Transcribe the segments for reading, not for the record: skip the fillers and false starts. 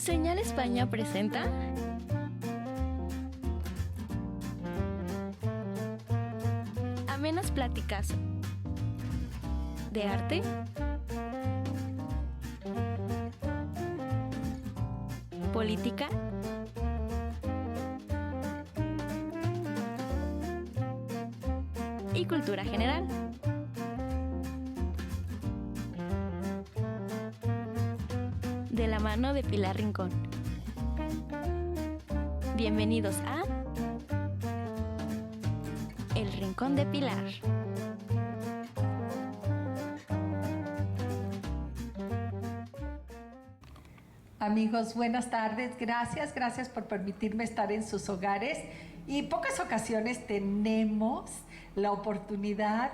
Señal España presenta amenas pláticas de arte, política y cultura general. De la mano de Pilar Rincón. Bienvenidos a El Rincón de Pilar. Amigos, buenas tardes. Gracias por permitirme estar en sus hogares. Y pocas ocasiones tenemos la oportunidad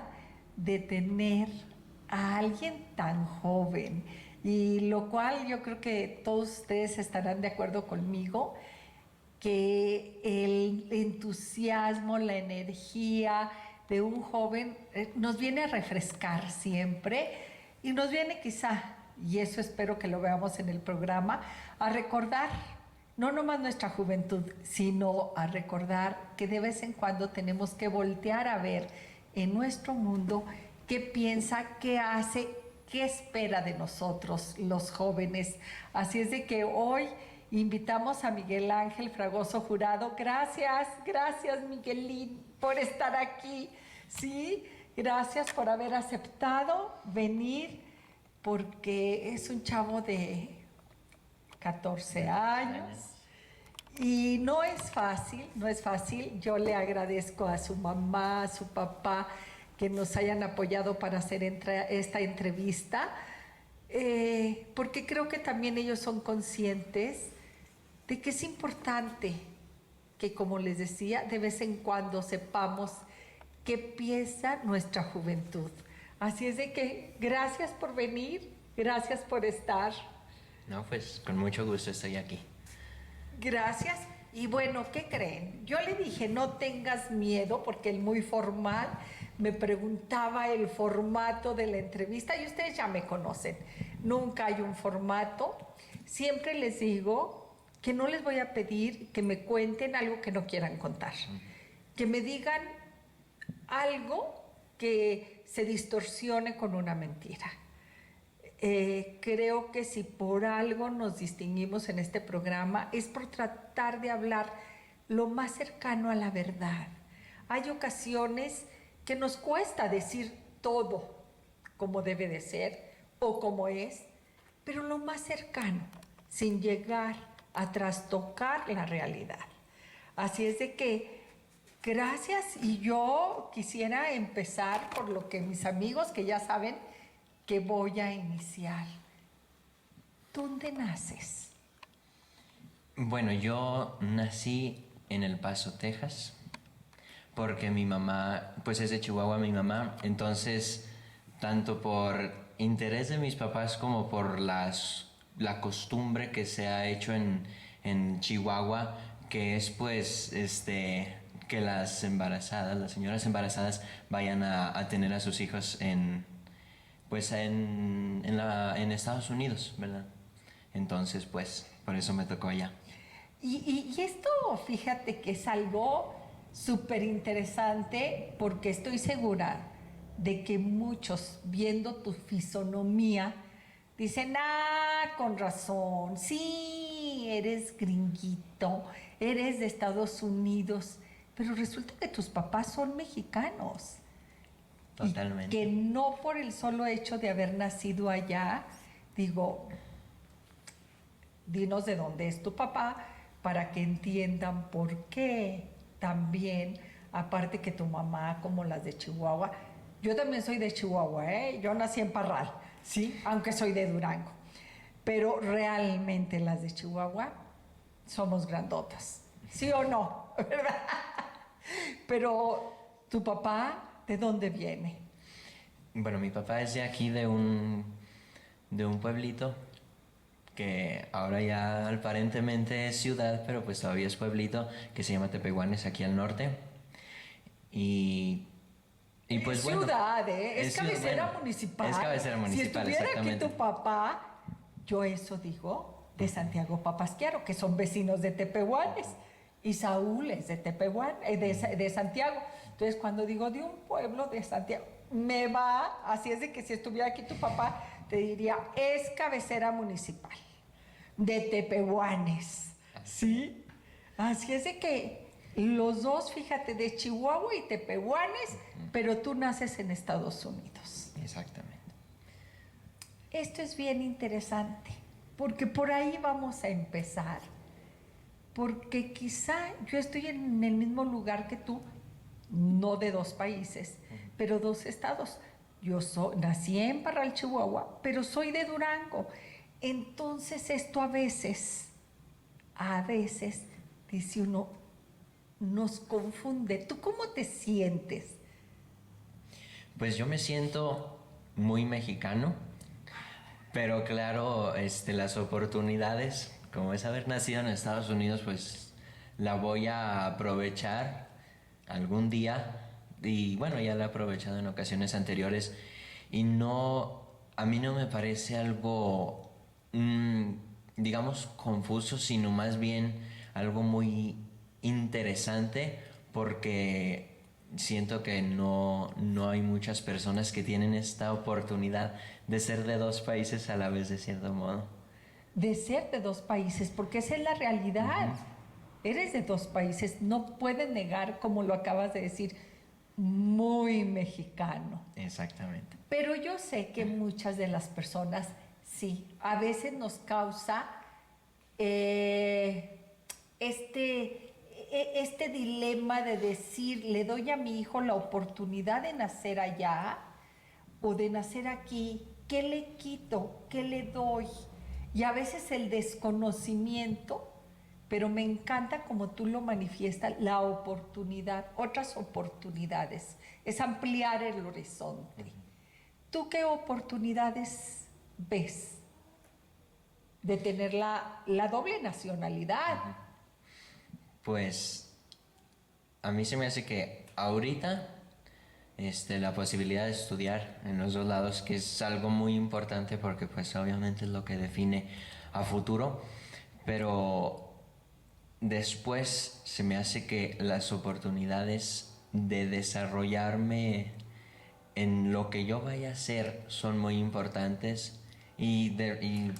de tener a alguien tan joven. Y lo cual yo creo que todos ustedes estarán de acuerdo conmigo, que el entusiasmo, la energía de un joven nos viene a refrescar siempre y nos viene quizá, y eso espero que lo veamos en el programa, a recordar no nomás nuestra juventud, sino a recordar que de vez en cuando tenemos que voltear a ver en nuestro mundo qué piensa, qué hace, qué espera de nosotros los jóvenes. Así es de que hoy invitamos a Miguel Ángel Fragoso Jurado. Gracias Miguelín por estar aquí. Sí, gracias por haber aceptado venir, porque es un chavo de 14 años. Y no es fácil. Yo le agradezco a su mamá, a su papá, que nos hayan apoyado para hacer esta entrevista, porque creo que también ellos son conscientes de que es importante que, como les decía, de vez en cuando sepamos qué piensa nuestra juventud. Así es de que gracias por venir, gracias por estar. No, pues con mucho gusto estoy aquí. Gracias. Y bueno, ¿qué creen? Yo le dije, no tengas miedo, porque él muy formal me preguntaba el formato de la entrevista, y ustedes ya me conocen. Nunca hay un formato. Siempre les digo que no les voy a pedir que me cuenten algo que no quieran contar. Que me digan algo que se distorsione con una mentira. Creo que si por algo nos distinguimos en este programa es por tratar de hablar lo más cercano a la verdad. Hay ocasiones que nos cuesta decir todo como debe de ser o como es, pero lo más cercano, sin llegar a trastocar la realidad. Así es de que gracias, y yo quisiera empezar por lo que mis amigos, que ya saben que voy a iniciar. ¿Dónde naces? Bueno, yo nací en El Paso, Texas, porque mi mamá, pues es de Chihuahua mi mamá, entonces tanto por interés de mis papás como por la costumbre que se ha hecho en Chihuahua, que es pues que las señoras embarazadas vayan a tener a sus hijos en Estados Unidos, ¿verdad? Entonces, pues, por eso me tocó allá. Y esto, fíjate que es algo súper interesante, porque estoy segura de que muchos, viendo tu fisonomía, dicen, con razón, sí, eres gringuito, eres de Estados Unidos, pero resulta que tus papás son mexicanos. Totalmente. Y que no por el solo hecho de haber nacido allá, digo, dinos de dónde es tu papá para que entiendan por qué también, aparte que tu mamá, como las de Chihuahua, yo también soy de Chihuahua, yo nací en Parral, sí, aunque soy de Durango, pero realmente las de Chihuahua somos grandotas, ¿sí o no? ¿Verdad? Pero tu papá, ¿de dónde viene? Bueno, mi papá es de aquí, de un pueblito que ahora ya aparentemente es ciudad, pero pues todavía es pueblito, que se llama Tepehuanes, aquí al norte. Y pues bueno, ciudad, es cabecera municipal. Es cabecera municipal, si estuviera exactamente. aquí tu papá, yo eso digo, de Santiago Papasquiaro, que son vecinos de Tepehuanes, y Saúl es de de Santiago. Entonces, cuando digo de un pueblo de Santiago, me va, así es de que si estuviera aquí tu papá, te diría, es cabecera municipal de Tepehuanes, ¿sí? Así es de que los dos, fíjate, de Chihuahua y Tepehuanes, pero tú naces en Estados Unidos. Exactamente. Esto es bien interesante, porque por ahí vamos a empezar. Porque quizá yo estoy en el mismo lugar que tú, no de dos países, pero dos estados. Nací en Parral, Chihuahua, pero soy de Durango. Entonces esto a veces, dice uno, nos confunde. ¿Tú cómo te sientes? Pues yo me siento muy mexicano, pero claro, las oportunidades, como es haber nacido en Estados Unidos, pues la voy a aprovechar algún día. Y bueno, ya la he aprovechado en ocasiones anteriores. Y a mí no me parece algo, digamos, confuso, sino más bien algo muy interesante, porque siento que no hay muchas personas que tienen esta oportunidad de ser de dos países a la vez, de cierto modo. De ser de dos países, porque esa es la realidad. Eres de dos países, no puedes negar, como lo acabas de decir, muy mexicano. Exactamente. Pero yo sé que muchas de las personas, sí, a veces nos causa este dilema de decir, le doy a mi hijo la oportunidad de nacer allá o de nacer aquí, ¿qué le quito? ¿Qué le doy? Y a veces el desconocimiento, pero me encanta como tú lo manifiestas, la oportunidad, otras oportunidades, es ampliar el horizonte. ¿Tú qué oportunidades ves de tener la doble nacionalidad? Pues a mí se me hace que ahorita la posibilidad de estudiar en los dos lados, que es algo muy importante porque pues obviamente es lo que define a futuro, pero después se me hace que las oportunidades de desarrollarme en lo que yo vaya a hacer son muy importantes y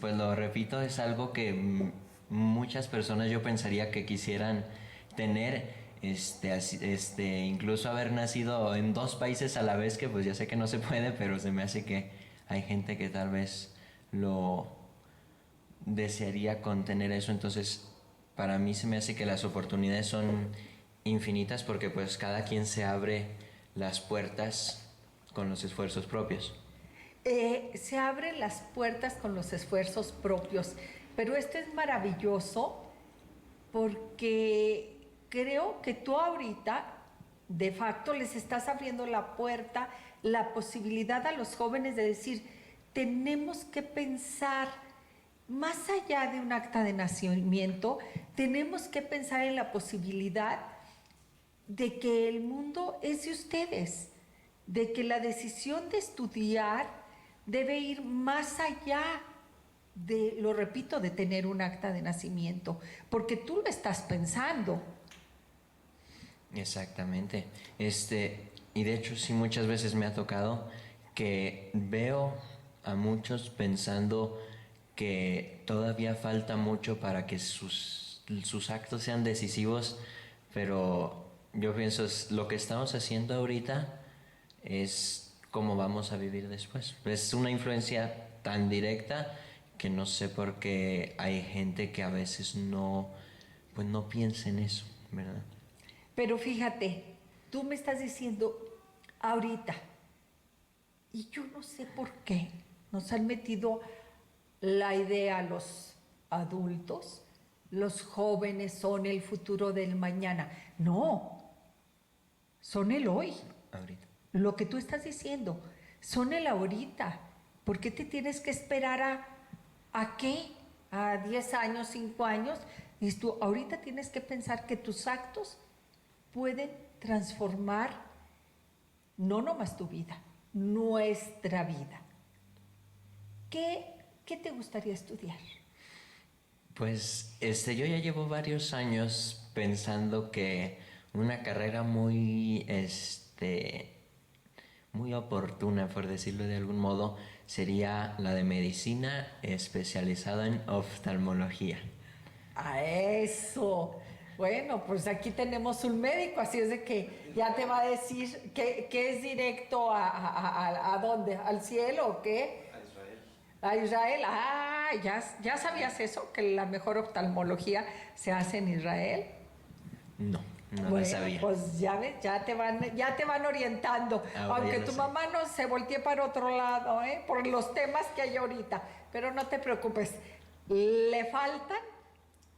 pues lo repito, es algo que muchas personas yo pensaría que quisieran tener, incluso haber nacido en dos países a la vez, que pues ya sé que no se puede, pero se me hace que hay gente que tal vez lo desearía con tener eso. Entonces para mí se me hace que las oportunidades son infinitas porque pues cada quien se abre las puertas con los esfuerzos propios. Se abren las puertas con los esfuerzos propios, pero esto es maravilloso porque creo que tú ahorita de facto les estás abriendo la puerta, la posibilidad a los jóvenes de decir, tenemos que pensar más allá de un acta de nacimiento, tenemos que pensar en la posibilidad de que el mundo es de ustedes, de que la decisión de estudiar debe ir más allá de, lo repito, de tener un acta de nacimiento, porque tú lo estás pensando. Exactamente. Y de hecho sí muchas veces me ha tocado que veo a muchos pensando que todavía falta mucho para que sus actos sean decisivos, pero yo pienso lo que estamos haciendo ahorita es cómo vamos a vivir después. Es una influencia tan directa que no sé por qué hay gente que a veces no piensa en eso, ¿verdad? Pero fíjate, tú me estás diciendo ahorita, y yo no sé por qué nos han metido la idea a los adultos, los jóvenes son el futuro del mañana. No, son el hoy. Ahorita. Lo que tú estás diciendo, son el ahorita. ¿Por qué te tienes que esperar a qué? ¿A 10 años, 5 años? Y tú ahorita tienes que pensar que tus actos pueden transformar no nomás tu vida, nuestra vida. ¿Qué te gustaría estudiar? Pues yo ya llevo varios años pensando que una carrera muy, muy oportuna, por decirlo de algún modo, sería la de medicina especializada en oftalmología. A eso. Bueno, pues aquí tenemos un médico, así es de que ya te va a decir que es directo a dónde, ¿al cielo o qué? A Israel. Ah, ¿ya sabías eso? Que la mejor oftalmología se hace en Israel. No, no lo Bueno, sabía. pues ya ves, ya te van orientando. Ahora Aunque ya lo tu sé. mamá no se voltee para otro lado, ¿eh? Por los temas que hay ahorita. Pero no te preocupes, le faltan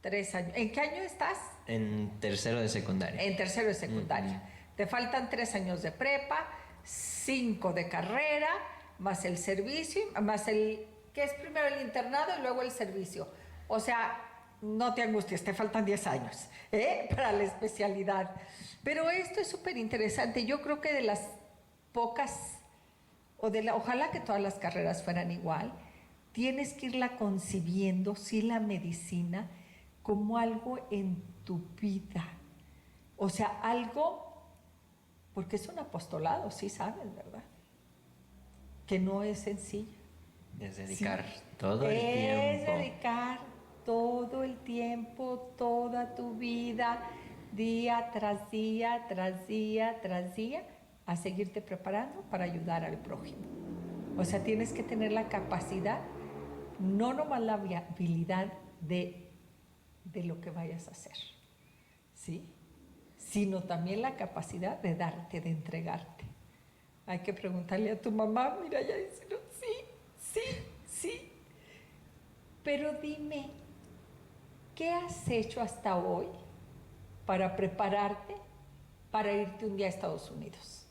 3 años. ¿En qué año estás? En tercero de secundaria. En tercero de secundaria. Te faltan 3 años de prepa, 5 de carrera, más el servicio, más que es primero el internado y luego el servicio. O sea, no te angusties, te faltan 10 años, para la especialidad. Pero esto es súper interesante. Yo creo que de las pocas, ojalá que todas las carreras fueran igual, tienes que irla concibiendo, sí, la medicina, como algo en tu vida. O sea, algo, porque es un apostolado, sí sabes, ¿verdad? Que no es sencillo. Es dedicar Sí. todo el tiempo. Es dedicar todo el tiempo, toda tu vida, día tras día, tras día, tras día, a seguirte preparando para ayudar al prójimo. O sea, tienes que tener la capacidad, no nomás la habilidad de lo que vayas a hacer, ¿sí? Sino también la capacidad de darte, de entregarte. Hay que preguntarle a tu mamá, mira, ya dice, no, sí. Pero dime, ¿qué has hecho hasta hoy para prepararte para irte un día a Estados Unidos?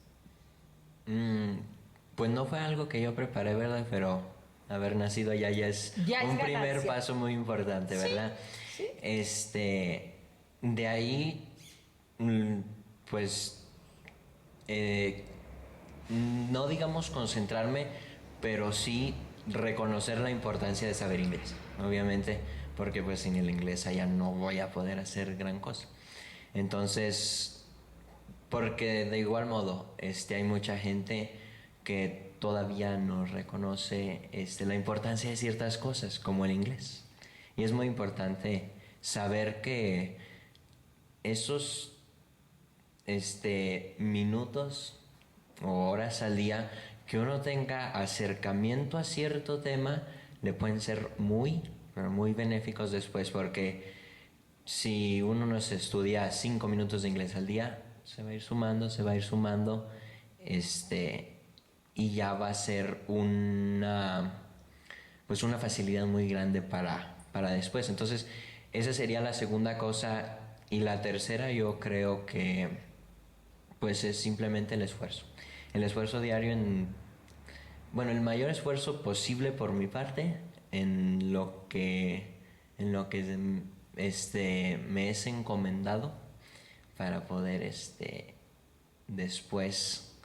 Pues no fue algo que yo preparé, ¿verdad? Pero haber nacido allá ya es un primer ganancia. paso muy importante, ¿verdad? Sí. De ahí, pues, no digamos concentrarme, pero sí reconocer la importancia de saber inglés, obviamente, porque pues sin el inglés allá no voy a poder hacer gran cosa. Entonces, porque de igual modo, hay mucha gente que todavía no reconoce la importancia de ciertas cosas, como el inglés. Y es muy importante saber que esos minutos o horas al día que uno tenga acercamiento a cierto tema le pueden ser muy, pero muy benéficos después, porque si uno no se estudia 5 minutos de inglés al día, se va a ir sumando, y ya va a ser una facilidad muy grande para después. Entonces, esa sería la segunda cosa. Y la tercera, yo creo que pues es simplemente el esfuerzo. El esfuerzo diario el mayor esfuerzo posible por mi parte en lo que me es encomendado para poder después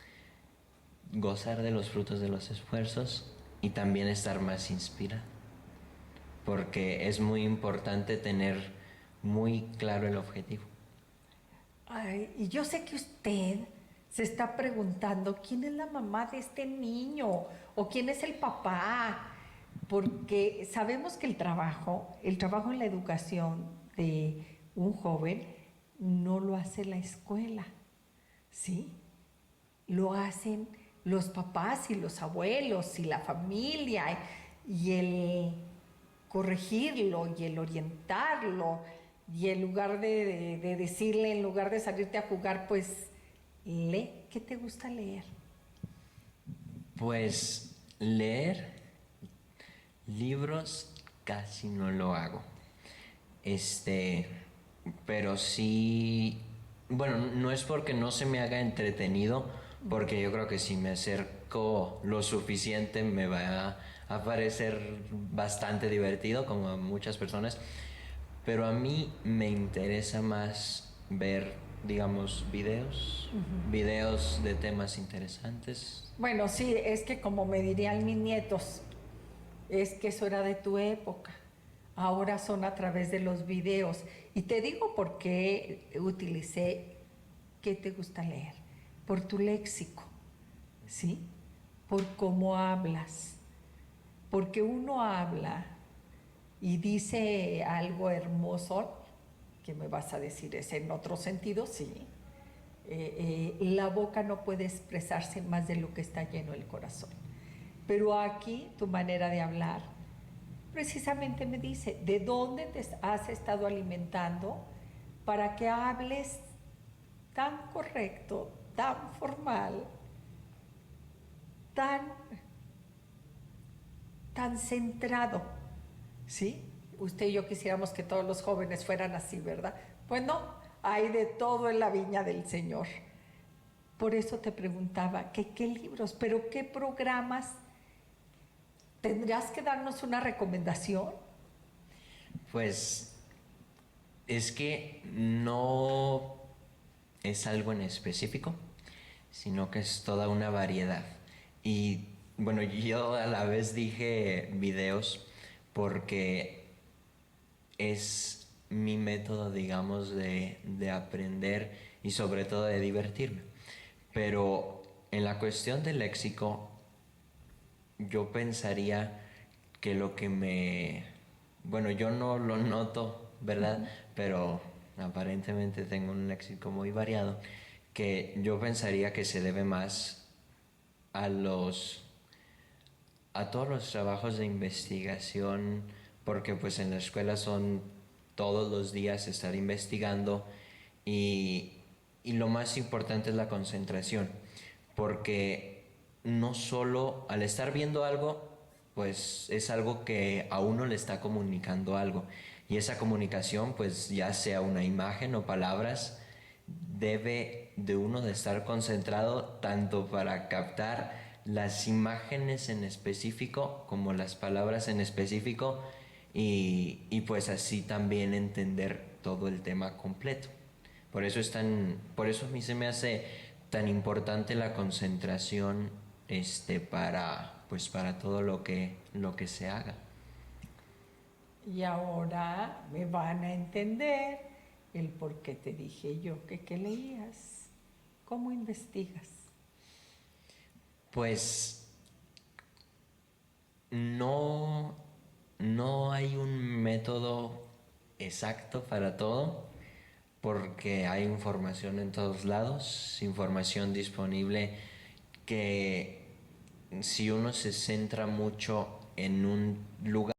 gozar de los frutos de los esfuerzos y también estar más inspirado, porque es muy importante tener muy claro el objetivo. Ay, y yo sé que usted se está preguntando quién es la mamá de este niño o quién es el papá, porque sabemos que el trabajo en la educación de un joven no lo hace la escuela, ¿sí? Lo hacen los papás y los abuelos y la familia, y el corregirlo y el orientarlo, y en lugar de decirle, en lugar de salirte a jugar, pues lee. ¿Qué te gusta leer? Pues leer libros casi no lo hago. Pero sí, bueno, no es porque no se me haga entretenido, porque yo creo que si me acerco lo suficiente me va a parecer bastante divertido, como a muchas personas. Pero a mí me interesa más ver, digamos, videos de temas interesantes. Bueno, sí, es que como me dirían mis nietos, es que eso era de tu época. ahora son a través de los videos. Y te digo por qué utilicé qué te gusta leer. Por tu léxico, ¿sí? Por cómo hablas. Porque uno habla y dice algo hermoso, que me vas a decir es en otro sentido, sí. La boca no puede expresarse más de lo que está lleno el corazón. Pero aquí tu manera de hablar precisamente me dice, ¿de dónde te has estado alimentando para que hables tan correcto, tan formal, tan centrado? ¿Sí? Usted y yo quisiéramos que todos los jóvenes fueran así, ¿verdad? Pues no, hay de todo en la viña del Señor. Por eso te preguntaba, ¿qué libros, pero qué programas? ¿Tendrías que darnos una recomendación? Pues es que no es algo en específico, sino que es toda una variedad. Y bueno, yo a la vez dije videos porque es mi método, digamos, de aprender y sobre todo de divertirme. Pero en la cuestión del léxico, yo pensaría que lo que bueno, yo no lo noto, ¿verdad? Pero aparentemente tengo un léxico muy variado, que yo pensaría que se debe más a a todos los trabajos de investigación, porque pues en la escuela son todos los días estar investigando y, y lo más importante es la concentración, porque no solo al estar viendo algo, pues es algo que a uno le está comunicando algo, y esa comunicación, pues ya sea una imagen o palabras, debe de uno de estar concentrado tanto para captar las imágenes en específico como las palabras en específico, y pues así también entender todo el tema completo. Por eso a mí se me hace tan importante la concentración para todo lo que se haga. Y ahora me van a entender el por qué te dije yo que qué leías. ¿Cómo investigas? Pues no, no hay un método exacto para todo, porque hay información en todos lados, información disponible que si uno se centra mucho en un lugar,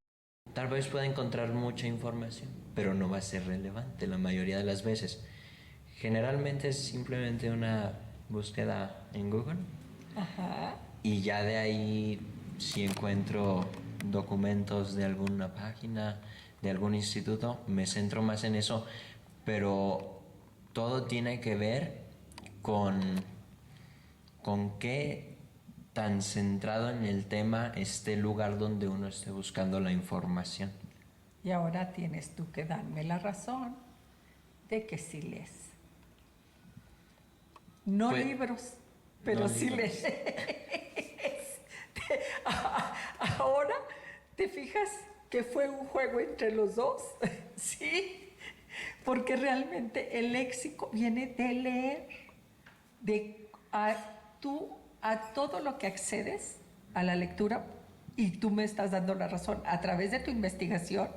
tal vez pueda encontrar mucha información, pero no va a ser relevante la mayoría de las veces. Generalmente es simplemente una búsqueda en Google. Ajá. Y ya de ahí, si encuentro documentos de alguna página, de algún instituto, me centro más en eso, pero todo tiene que ver con, con qué tan centrado en el tema esté el lugar donde uno esté buscando la información. Y ahora tienes tú que darme la razón de que sí lees. No Pues, libros, pero no sí libros. lees. Ahora, ¿te fijas que fue un juego entre los dos? Sí, porque realmente el léxico viene de leer, a todo lo que accedes a la lectura, y tú me estás dando la razón, a través de tu investigación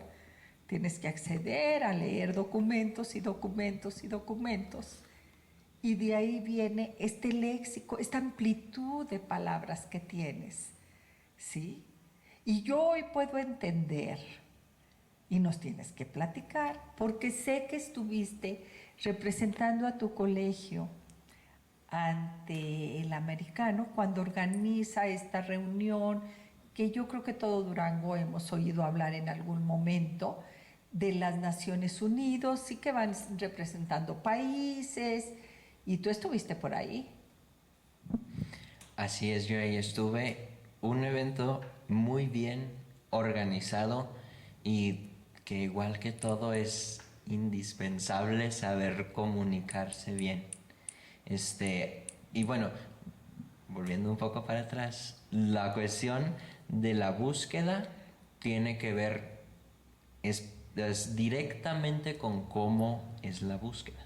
tienes que acceder a leer documentos y documentos y documentos. Y de ahí viene este léxico, esta amplitud de palabras que tienes, ¿sí? Y yo hoy puedo entender, y nos tienes que platicar, porque sé que estuviste representando a tu colegio ante el americano cuando organiza esta reunión, que yo creo que todo Durango hemos oído hablar en algún momento, de las Naciones Unidas, y que van representando países, y tú estuviste por ahí. Así es, yo ahí estuve. Un evento muy bien organizado y que igual que todo es indispensable saber comunicarse bien. Y bueno, volviendo un poco para atrás, la cuestión de la búsqueda tiene que ver es directamente con cómo es la búsqueda.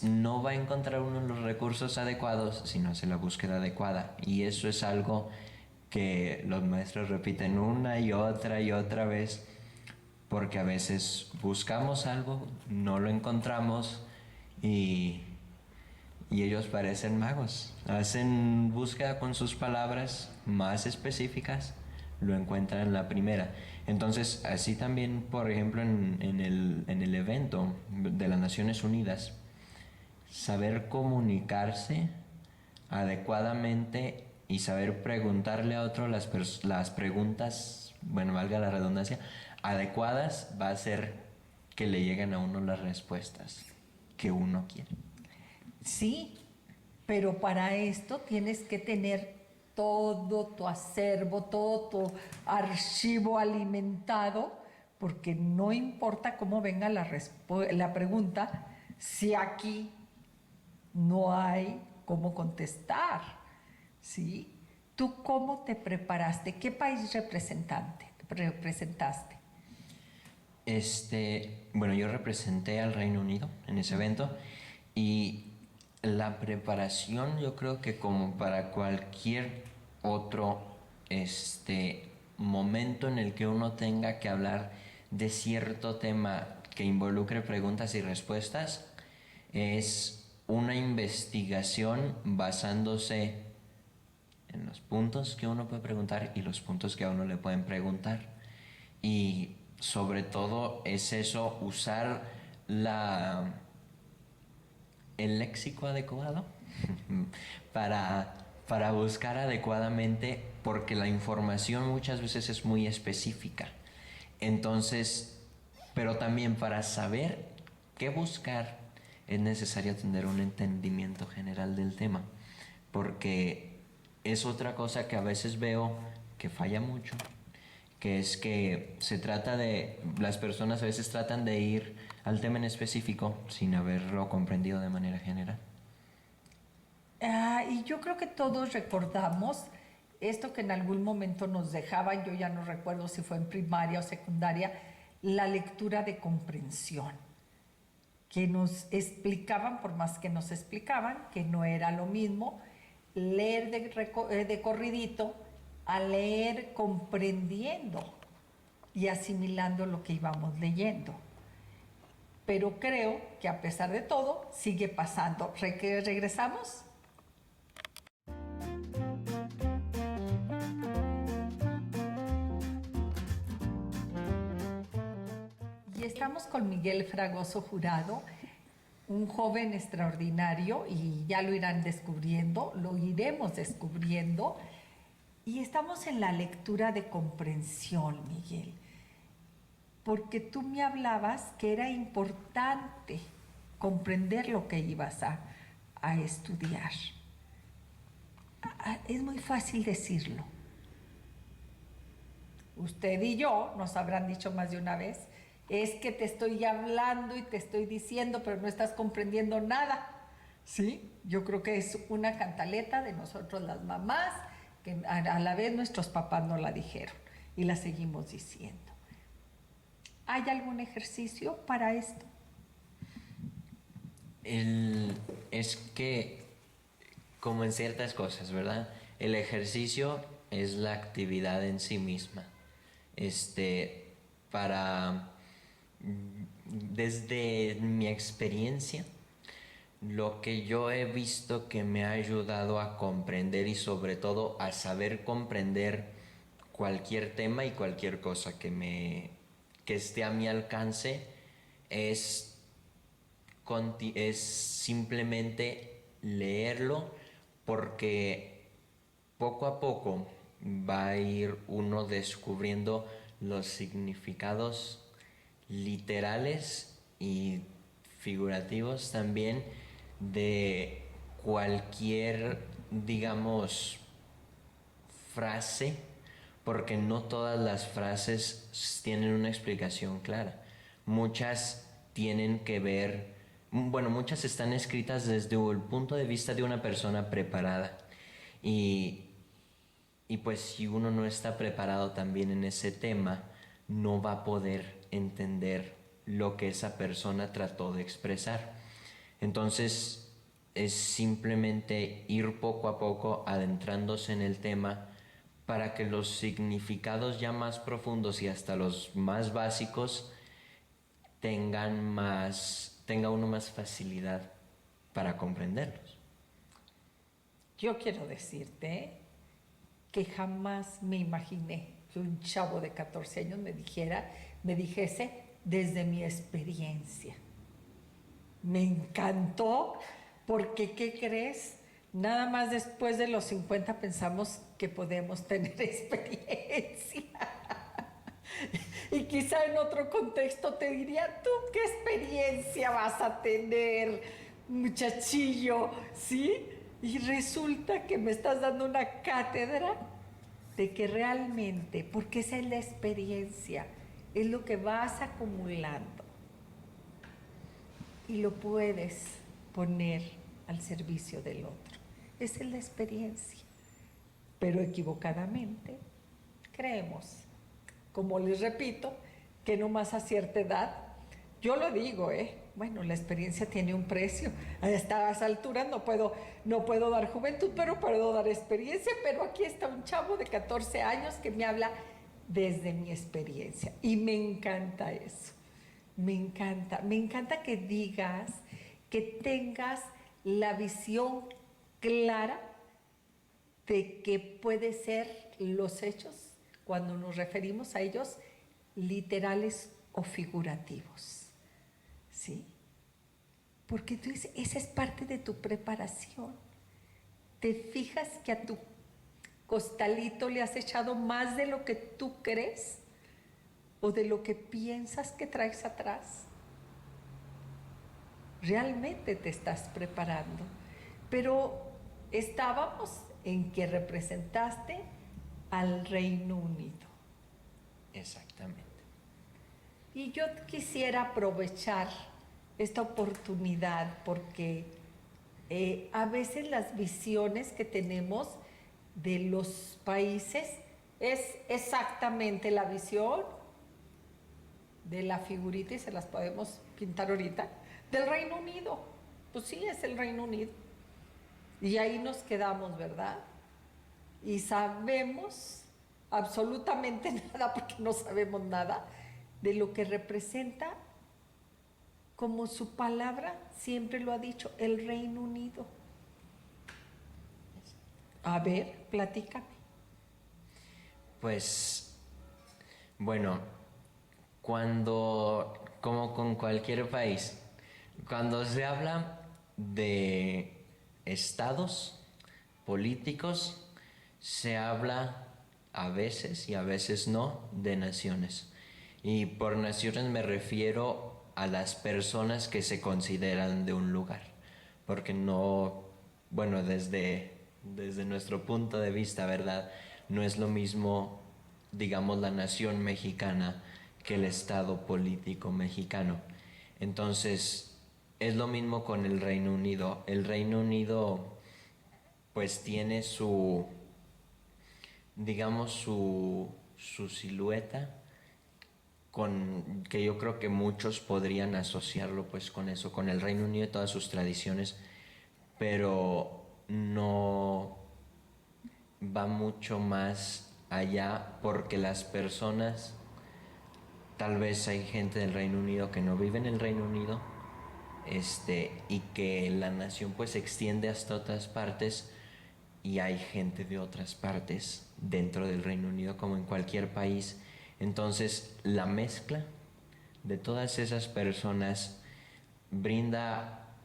No va a encontrar uno los recursos adecuados si no hace la búsqueda adecuada. Y eso es algo que los maestros repiten una y otra vez, porque a veces buscamos algo, no lo encontramos y, y ellos parecen magos. Hacen búsqueda con sus palabras más específicas, lo encuentran en la primera. Entonces, así también, por ejemplo, en el evento de las Naciones Unidas, saber comunicarse adecuadamente y saber preguntarle a otro las preguntas, bueno, valga la redundancia, adecuadas, va a hacer que le lleguen a uno las respuestas que uno quiere. Sí, pero para esto tienes que tener todo tu acervo, todo tu archivo alimentado, porque no importa cómo venga la pregunta, si aquí no hay cómo contestar, ¿sí? ¿Tú cómo te preparaste? ¿Qué país representaste? Bueno, yo representé al Reino Unido en ese evento y la preparación, yo creo que como para cualquier otro momento en el que uno tenga que hablar de cierto tema que involucre preguntas y respuestas, es una investigación basándose en los puntos que uno puede preguntar y los puntos que a uno le pueden preguntar. Y sobre todo es eso, usar el léxico adecuado para buscar adecuadamente, porque la información muchas veces es muy específica. Entonces, pero también para saber qué buscar es necesario tener un entendimiento general del tema, porque es otra cosa que a veces veo que falla mucho, que es que las personas a veces tratan de ir al tema en específico sin haberlo comprendido de manera general. Y yo creo que todos recordamos esto que en algún momento nos dejaban, yo ya no recuerdo si fue en primaria o secundaria, la lectura de comprensión, que nos explicaban, por más que nos explicaban, que no era lo mismo leer de corridito a leer comprendiendo y asimilando lo que íbamos leyendo. Pero creo que a pesar de todo, sigue pasando. ¿Regresamos? Y estamos con Miguel Fragoso Jurado, un joven extraordinario, y ya lo irán descubriendo, lo iremos descubriendo. Y estamos en la lectura de comprensión, Miguel, porque tú me hablabas que era importante comprender lo que ibas a estudiar. Es muy fácil decirlo. Usted y yo nos habrán dicho más de una vez, es que te estoy hablando y te estoy diciendo, pero no estás comprendiendo nada. ¿Sí? Yo creo que es una cantaleta de nosotros las mamás, que a la vez nuestros papás no la dijeron y la seguimos diciendo. ¿Hay algún ejercicio para esto? Es que, como en ciertas cosas, ¿verdad? El ejercicio es la actividad en sí misma. Desde mi experiencia, lo que yo he visto que me ha ayudado a comprender y sobre todo a saber comprender cualquier tema y cualquier cosa que esté a mi alcance es simplemente leerlo, porque poco a poco va a ir uno descubriendo los significados literales y figurativos también de cualquier, digamos, frase, porque no todas las frases tienen una explicación clara. Muchas tienen que ver, muchas están escritas desde el punto de vista de una persona preparada. Y pues si uno no está preparado también en ese tema, no va a poder entender lo que esa persona trató de expresar. Entonces es simplemente ir poco a poco adentrándose en el tema para que los significados ya más profundos y hasta los más básicos tenga uno más facilidad para comprenderlos. Yo quiero decirte que jamás me imaginé que un chavo de 14 años me dijese desde mi experiencia. Me encantó porque, ¿qué crees? Nada más después de los 50 pensamos que podemos tener experiencia. Y quizá en otro contexto te diría, ¿tú qué experiencia vas a tener, muchachillo? ¿Sí? Y resulta que me estás dando una cátedra de que realmente, porque esa es la experiencia, es lo que vas acumulando y lo puedes poner al servicio del otro. Esa es la experiencia. Pero equivocadamente creemos, como les repito, que no más a cierta edad, yo lo digo, bueno, la experiencia tiene un precio. A estas alturas no puedo dar juventud, pero puedo dar experiencia. Pero aquí está un chavo de 14 años que me habla desde mi experiencia. Y me encanta eso. Me encanta que digas, que tengas la visión clara de que puede ser los hechos, cuando nos referimos a ellos, literales o figurativos. ¿Sí? Porque tú dices, esa es parte de tu preparación. ¿Te fijas que a tu costalito le has echado más de lo que tú crees o de lo que piensas que traes atrás? Realmente te estás preparando. Pero estábamos en que representaste al Reino Unido. Exactamente. Y yo quisiera aprovechar esta oportunidad porque a veces las visiones que tenemos de los países es exactamente la visión de la figurita, y se las podemos pintar ahorita, del Reino Unido. Pues sí, es el Reino Unido. Y ahí nos quedamos, ¿verdad? Y sabemos absolutamente nada, porque no sabemos nada, de lo que representa, como su palabra siempre lo ha dicho, el Reino Unido. A ver, platícame. Pues, bueno, como con cualquier país, cuando se habla de estados políticos, se habla a veces y a veces no de naciones. Y por naciones me refiero a las personas que se consideran de un lugar, porque no, bueno, desde nuestro punto de vista, ¿verdad? No es lo mismo, digamos, la nación mexicana que el estado político mexicano. Entonces, es lo mismo con el Reino Unido. El Reino Unido, pues, tiene digamos, su silueta, que yo creo que muchos podrían asociarlo pues con eso, con el Reino Unido y todas sus tradiciones, pero no va mucho más allá, porque las personas, tal vez hay gente del Reino Unido que no vive en el Reino Unido, y que la nación pues se extiende hasta otras partes, y hay gente de otras partes dentro del Reino Unido, como en cualquier país. Entonces, la mezcla de todas esas personas brinda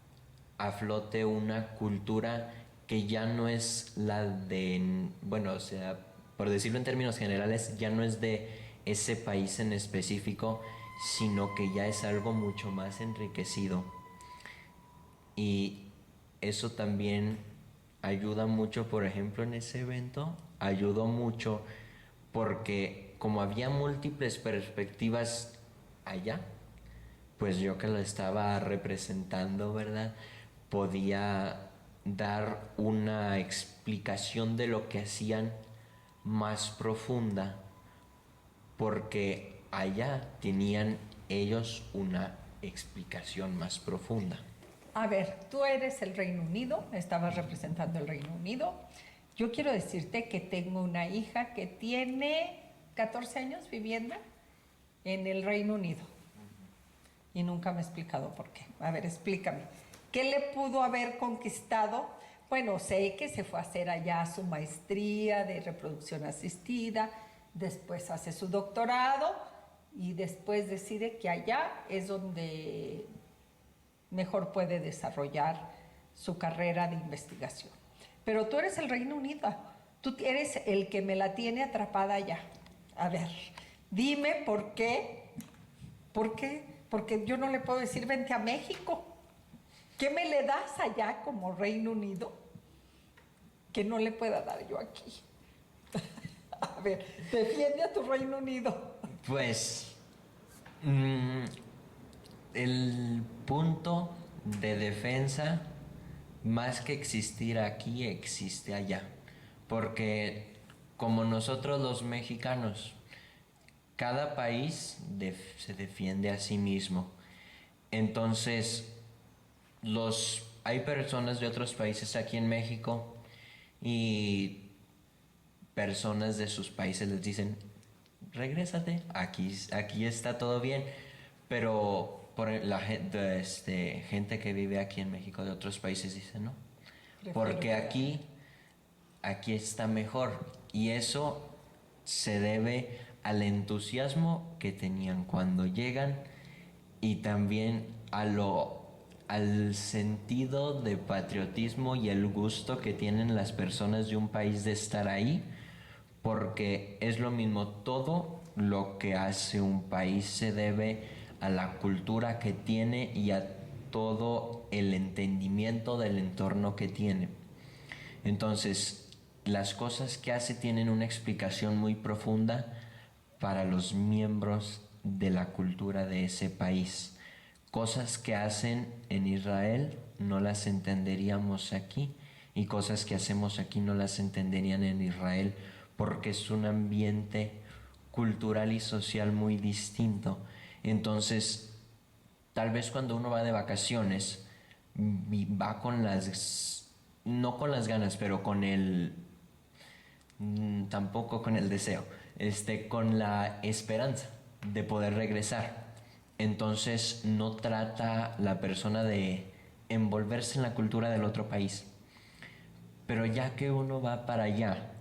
a flote una cultura que ya no es la de, bueno, o sea, por decirlo en términos generales, ya no es de ese país en específico, sino que ya es algo mucho más enriquecido. Y eso también ayuda mucho, por ejemplo, en ese evento, ayudó mucho porque como había múltiples perspectivas allá, pues yo que lo estaba representando, ¿verdad? Podía dar una explicación de lo que hacían más profunda, porque allá tenían ellos una explicación más profunda. A ver, tú eres el Reino Unido, estabas representando el Reino Unido. Yo quiero decirte que tengo una hija que tiene 14 años viviendo en el Reino Unido. Y nunca me ha explicado por qué. A ver, explícame. ¿Qué le pudo haber conquistado? Bueno, sé que se fue a hacer allá su maestría de reproducción asistida, después hace su doctorado y después decide que allá es donde mejor puede desarrollar su carrera de investigación. Pero tú eres el Reino Unido, tú eres el que me la tiene atrapada allá. A ver, dime por qué. ¿Por qué? Porque yo no le puedo decir vente a México. ¿Qué me le das allá como Reino Unido que no le pueda dar yo aquí? A ver, defiende a tu Reino Unido. Pues el punto de defensa, más que existir aquí, existe allá. Porque como nosotros los mexicanos, cada país se defiende a sí mismo. Entonces, hay personas de otros países aquí en México y personas de sus países les dicen, regrésate, aquí está todo bien. Pero la gente que vive aquí en México de otros países dice no, porque aquí está mejor. Y eso se debe al entusiasmo que tenían cuando llegan y también al sentido de patriotismo y el gusto que tienen las personas de un país de estar ahí, porque es lo mismo, todo lo que hace un país se debe a la cultura que tiene y a todo el entendimiento del entorno que tiene. Entonces, las cosas que hace tienen una explicación muy profunda para los miembros de la cultura de ese país. Cosas que hacen en Israel no las entenderíamos aquí, y cosas que hacemos aquí no las entenderían en Israel, porque es un ambiente cultural y social muy distinto. Entonces, tal vez cuando uno va de vacaciones, va no con las ganas, pero tampoco con el deseo, con la esperanza de poder regresar. Entonces, no trata la persona de envolverse en la cultura del otro país. Pero ya que uno va para allá,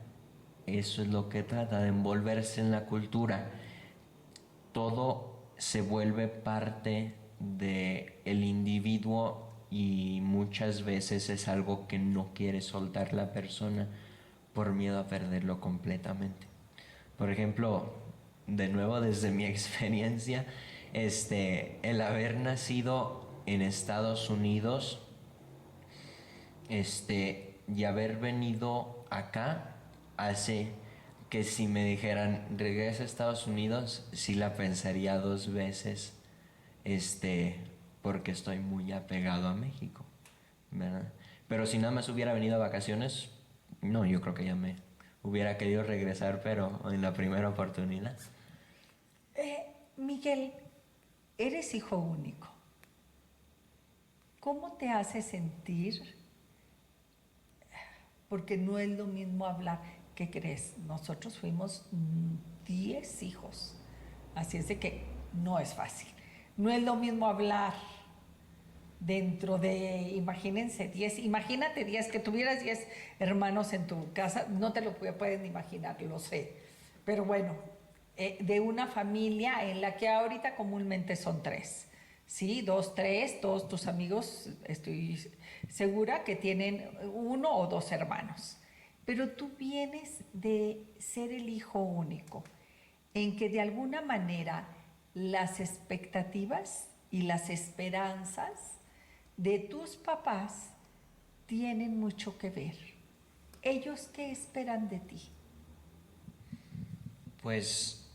eso es lo que trata, de envolverse en la cultura. Todo se vuelve parte del individuo y muchas veces es algo que no quiere soltar la persona por miedo a perderlo completamente. Por ejemplo, de nuevo desde mi experiencia, el haber nacido en Estados Unidos, y haber venido acá hace que si me dijeran regresa a Estados Unidos, sí la pensaría dos veces, porque estoy muy apegado a México, ¿verdad? Pero si nada más hubiera venido a vacaciones, no, yo creo que ya me hubiera querido regresar, pero en la primera oportunidad. Miguel, eres hijo único. ¿Cómo te hace sentir? Porque no es lo mismo hablar. ¿Qué crees? Nosotros fuimos 10 hijos. Así es de que no es fácil. No es lo mismo hablar dentro de, imagínate 10, que tuvieras 10 hermanos en tu casa, no te lo pueden imaginar, lo sé. Pero bueno, de una familia en la que ahorita comúnmente son 3. Sí, 2, 3, todos tus amigos, estoy segura que tienen 1 o 2 hermanos. Pero tú vienes de ser el hijo único, en que de alguna manera las expectativas y las esperanzas de tus papás tienen mucho que ver. ¿Ellos qué esperan de ti? Pues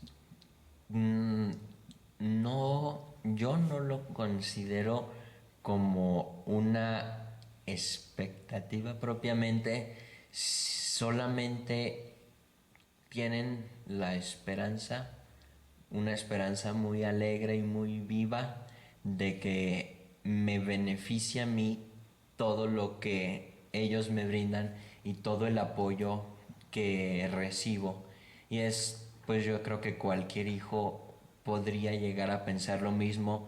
no, yo no lo considero como una expectativa propiamente, solamente tienen la esperanza una esperanza muy alegre y muy viva de que me beneficia a mí todo lo que ellos me brindan y todo el apoyo que recibo. Y es, pues yo creo que cualquier hijo podría llegar a pensar lo mismo,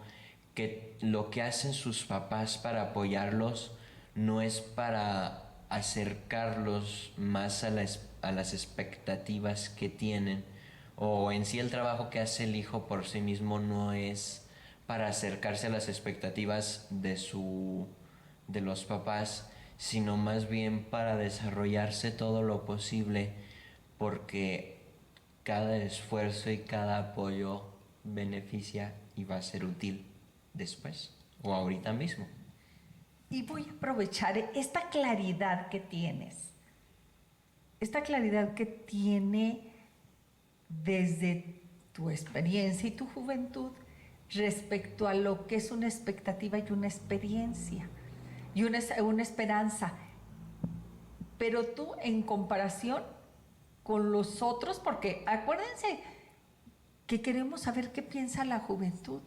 que lo que hacen sus papás para apoyarlos no es para acercarlos más a las expectativas que tienen, o en sí el trabajo que hace el hijo por sí mismo no es para acercarse a las expectativas de los papás, sino más bien para desarrollarse todo lo posible, porque cada esfuerzo y cada apoyo beneficia y va a ser útil después o ahorita mismo. Y voy a aprovechar esta claridad que tienes, esta claridad que tiene desde tu experiencia y tu juventud respecto a lo que es una expectativa y una experiencia y una esperanza. Pero tú, en comparación con los otros, porque acuérdense que queremos saber qué piensa la juventud.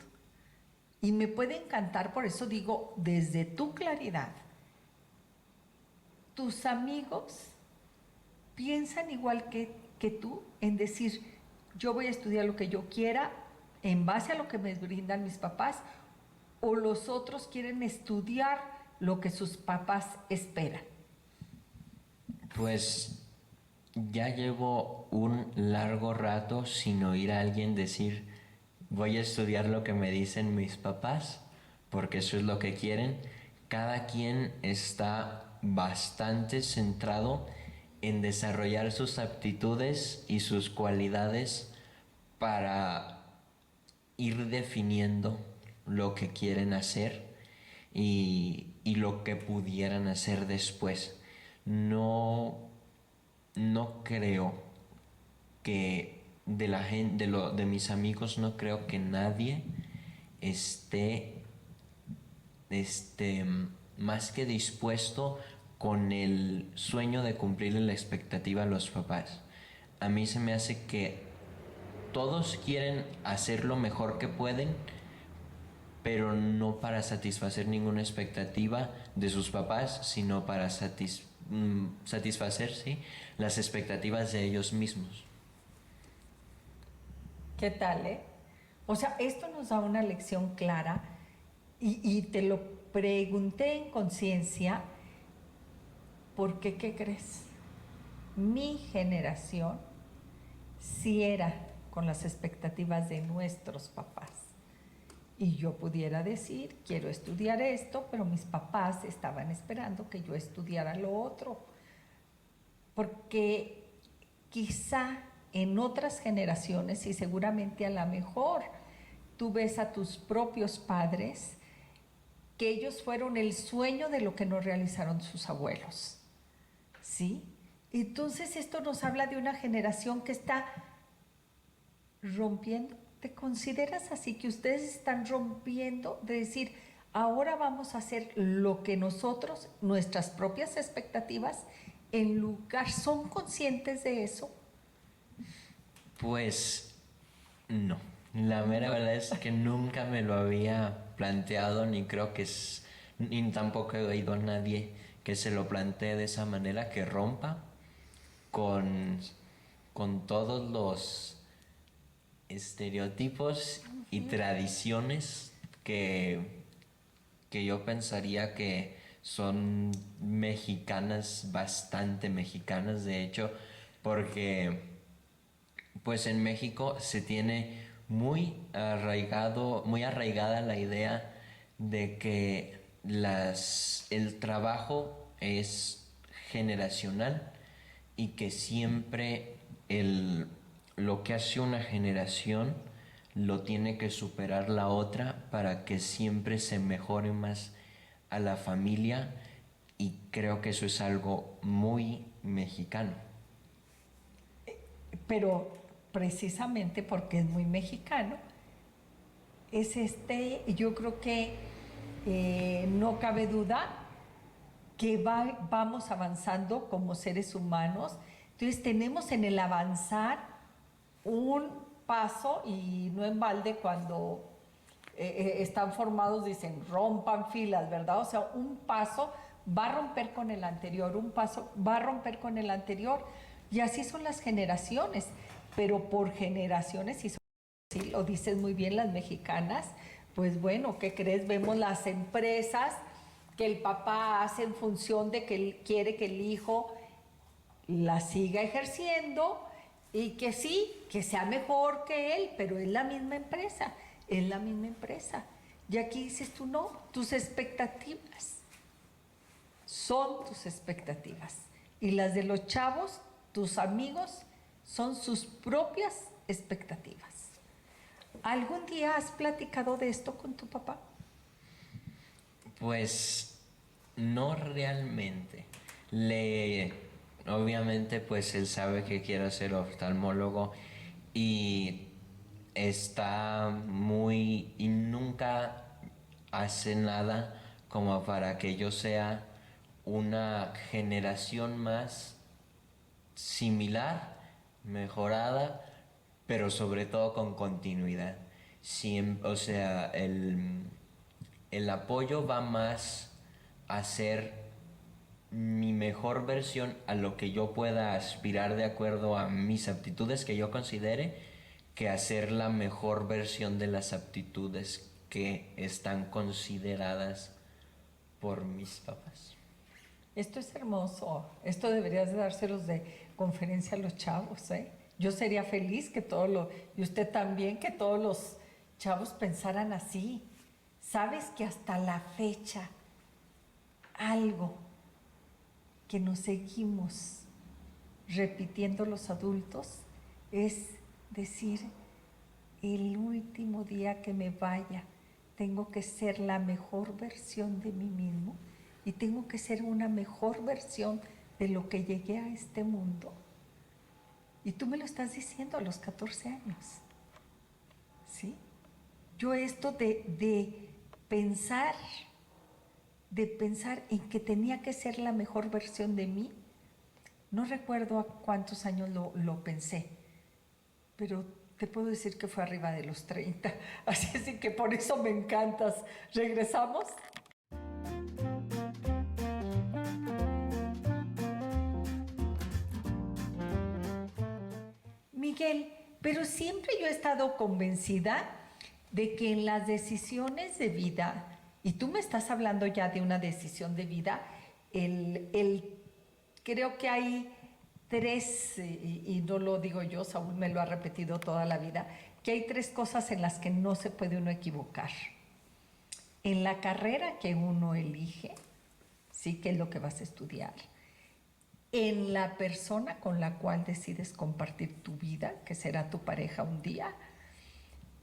Y me puede encantar, por eso digo, desde tu claridad, tus amigos piensan igual que tú en decir, yo voy a estudiar lo que yo quiera en base a lo que me brindan mis papás, o los otros quieren estudiar lo que sus papás esperan. Pues ya llevo un largo rato sin oír a alguien decir, voy a estudiar lo que me dicen mis papás, porque eso es lo que quieren. Cada quien está bastante centrado en desarrollar sus aptitudes y sus cualidades para ir definiendo lo que quieren hacer y lo que pudieran hacer después. No creo que de mis amigos, no creo que nadie esté más que dispuesto con el sueño de cumplirle la expectativa a los papás. A mí se me hace que todos quieren hacer lo mejor que pueden, pero no para satisfacer ninguna expectativa de sus papás, sino para satisfacer, ¿sí?, las expectativas de ellos mismos. ¿Qué tal, O sea, esto nos da una lección clara y te lo pregunté en conciencia porque, ¿qué crees? Mi generación sí era con las expectativas de nuestros papás. Y yo pudiera decir, quiero estudiar esto, pero mis papás estaban esperando que yo estudiara lo otro. Porque quizá en otras generaciones, y seguramente a lo mejor tú ves a tus propios padres, que ellos fueron el sueño de lo que no realizaron sus abuelos, ¿sí? Entonces esto nos habla de una generación que está rompiendo. ¿Te consideras así, que ustedes están rompiendo, de decir, ahora vamos a hacer lo que nosotros, nuestras propias expectativas, en lugar, son conscientes de eso? Pues no, la mera verdad es que nunca me lo había planteado, ni creo que ni tampoco he oído a nadie que se lo plantee de esa manera, que rompa con todos los estereotipos y tradiciones que yo pensaría que son mexicanas, bastante mexicanas de hecho, porque pues en México se tiene muy arraigada la idea de que el trabajo es generacional y que siempre lo que hace una generación lo tiene que superar la otra para que siempre se mejore más a la familia, y creo que eso es algo muy mexicano. Pero precisamente porque es muy mexicano, yo creo que no cabe duda que vamos avanzando como seres humanos. Entonces tenemos en el avanzar paso, y no en balde cuando están formados dicen rompan filas, ¿verdad? O sea, un paso va a romper con el anterior, un paso va a romper con el anterior, y así son las generaciones, pero por generaciones, y sí, lo dices muy bien las mexicanas, pues bueno, ¿qué crees? Vemos las empresas que el papá hace en función de que él quiere que el hijo la siga ejerciendo y que sí, que sea mejor que él, pero es la misma empresa, es la misma empresa. Y aquí dices tú, no, tus expectativas son tus expectativas. Y las de los chavos, tus amigos, son sus propias expectativas. ¿Algún día has platicado de esto con tu papá? Pues no realmente. Obviamente, pues él sabe que quiero ser oftalmólogo y está muy y nunca hace nada como para que yo sea una generación más similar, mejorada, pero sobre todo con continuidad. O sea, el apoyo va más a ser mi mejor versión a lo que yo pueda aspirar de acuerdo a mis aptitudes que yo considere, que hacer la mejor versión de las aptitudes que están consideradas por mis papás. Esto es hermoso. Esto deberías de dárselos de conferencia a los chavos, ¿eh? Yo sería feliz que y usted también, que todos los chavos pensaran así. Sabes que hasta la fecha, algo que nos seguimos repitiendo los adultos es decir, el último día que me vaya, tengo que ser la mejor versión de mí mismo y tengo que ser una mejor versión de lo que llegué a este mundo. Y tú me lo estás diciendo a los 14 años, ¿sí? Yo esto de pensar en que tenía que ser la mejor versión de mí, no recuerdo a cuántos años lo pensé, pero te puedo decir que fue arriba de los 30. Así es que por eso me encantas. ¿Regresamos? Miguel, pero siempre yo he estado convencida de que en las decisiones de vida, y tú me estás hablando ya de una decisión de vida, creo que hay tres, y no lo digo yo, Saúl me lo ha repetido toda la vida, que hay tres cosas en las que no se puede uno equivocar. En la carrera que uno elige, sí, que es lo que vas a estudiar. En la persona con la cual decides compartir tu vida, que será tu pareja un día,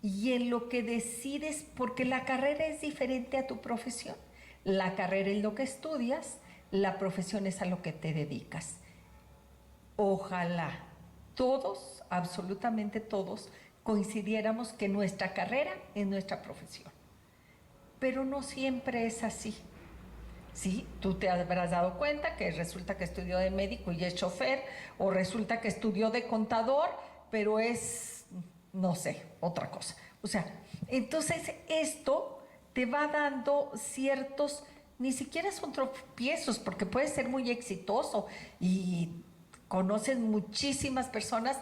y en lo que decides, porque la carrera es diferente a tu profesión. La carrera es lo que estudias, la profesión es a lo que te dedicas. Ojalá todos, absolutamente todos, coincidiéramos que nuestra carrera es nuestra profesión. Pero no siempre es así. Sí, tú te habrás dado cuenta que resulta que estudió de médico y es chofer, o resulta que estudió de contador, pero es, no sé, otra cosa. O sea, entonces esto te va dando ciertos, ni siquiera son tropiezos, porque puedes ser muy exitoso y conoces muchísimas personas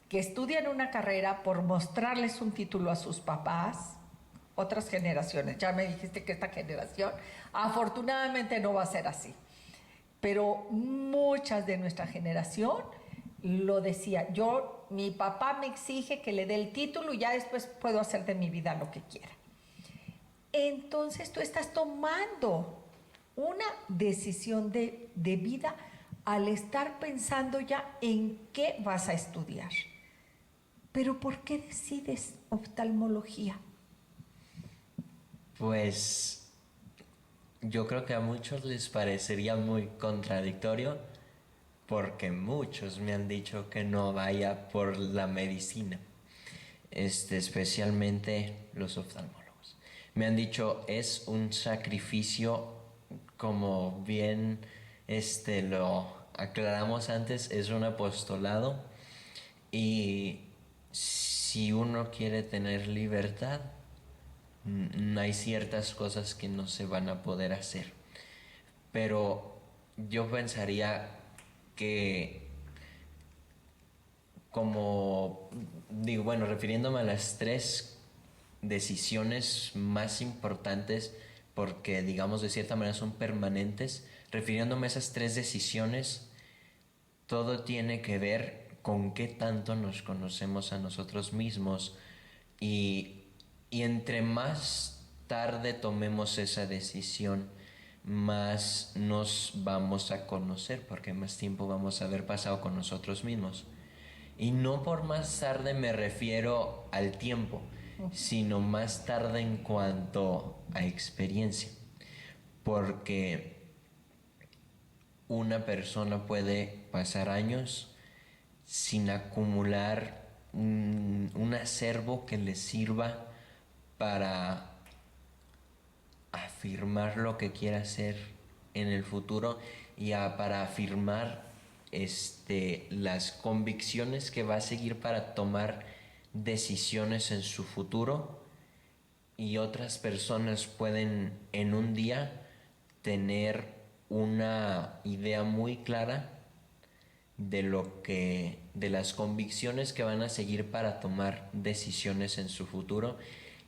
que estudian una carrera por mostrarles un título a sus papás. Otras generaciones, ya me dijiste que esta generación afortunadamente no va a ser así, pero muchas de nuestra generación lo decía, mi papá me exige que le dé el título y ya después puedo hacer de mi vida lo que quiera. Entonces tú estás tomando una decisión de vida al estar pensando ya en qué vas a estudiar. Pero ¿por qué decides oftalmología? Pues yo creo que a muchos les parecería muy contradictorio porque muchos me han dicho que no vaya por la medicina, especialmente los oftalmólogos. Me han dicho es un sacrificio, como bien lo aclaramos antes, es un apostolado y si uno quiere tener libertad, hay ciertas cosas que no se van a poder hacer. Pero yo pensaría que, como digo, bueno, refiriéndome a las tres decisiones más importantes, porque digamos de cierta manera son permanentes, refiriéndome a esas tres decisiones, todo tiene que ver con qué tanto nos conocemos a nosotros mismos y, y entre más tarde tomemos esa decisión, más nos vamos a conocer, porque más tiempo vamos a haber pasado con nosotros mismos. Y no por más tarde me refiero al tiempo, sino más tarde en cuanto a experiencia. Porque una persona puede pasar años sin acumular un acervo que le sirva para afirmar lo que quiera hacer en el futuro y para afirmar las convicciones que va a seguir para tomar decisiones en su futuro. Y otras personas pueden en un día tener una idea muy clara de las convicciones que van a seguir para tomar decisiones en su futuro,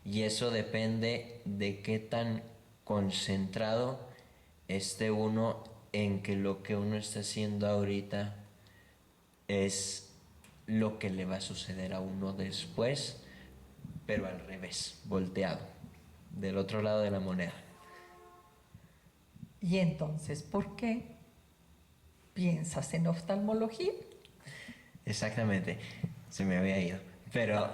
y eso depende de qué tan concentrado esté uno en que lo que uno está haciendo ahorita es lo que le va a suceder a uno después, pero al revés, volteado, del otro lado de la moneda. Y entonces, ¿por qué piensas en oftalmología? Exactamente, se me había ido, pero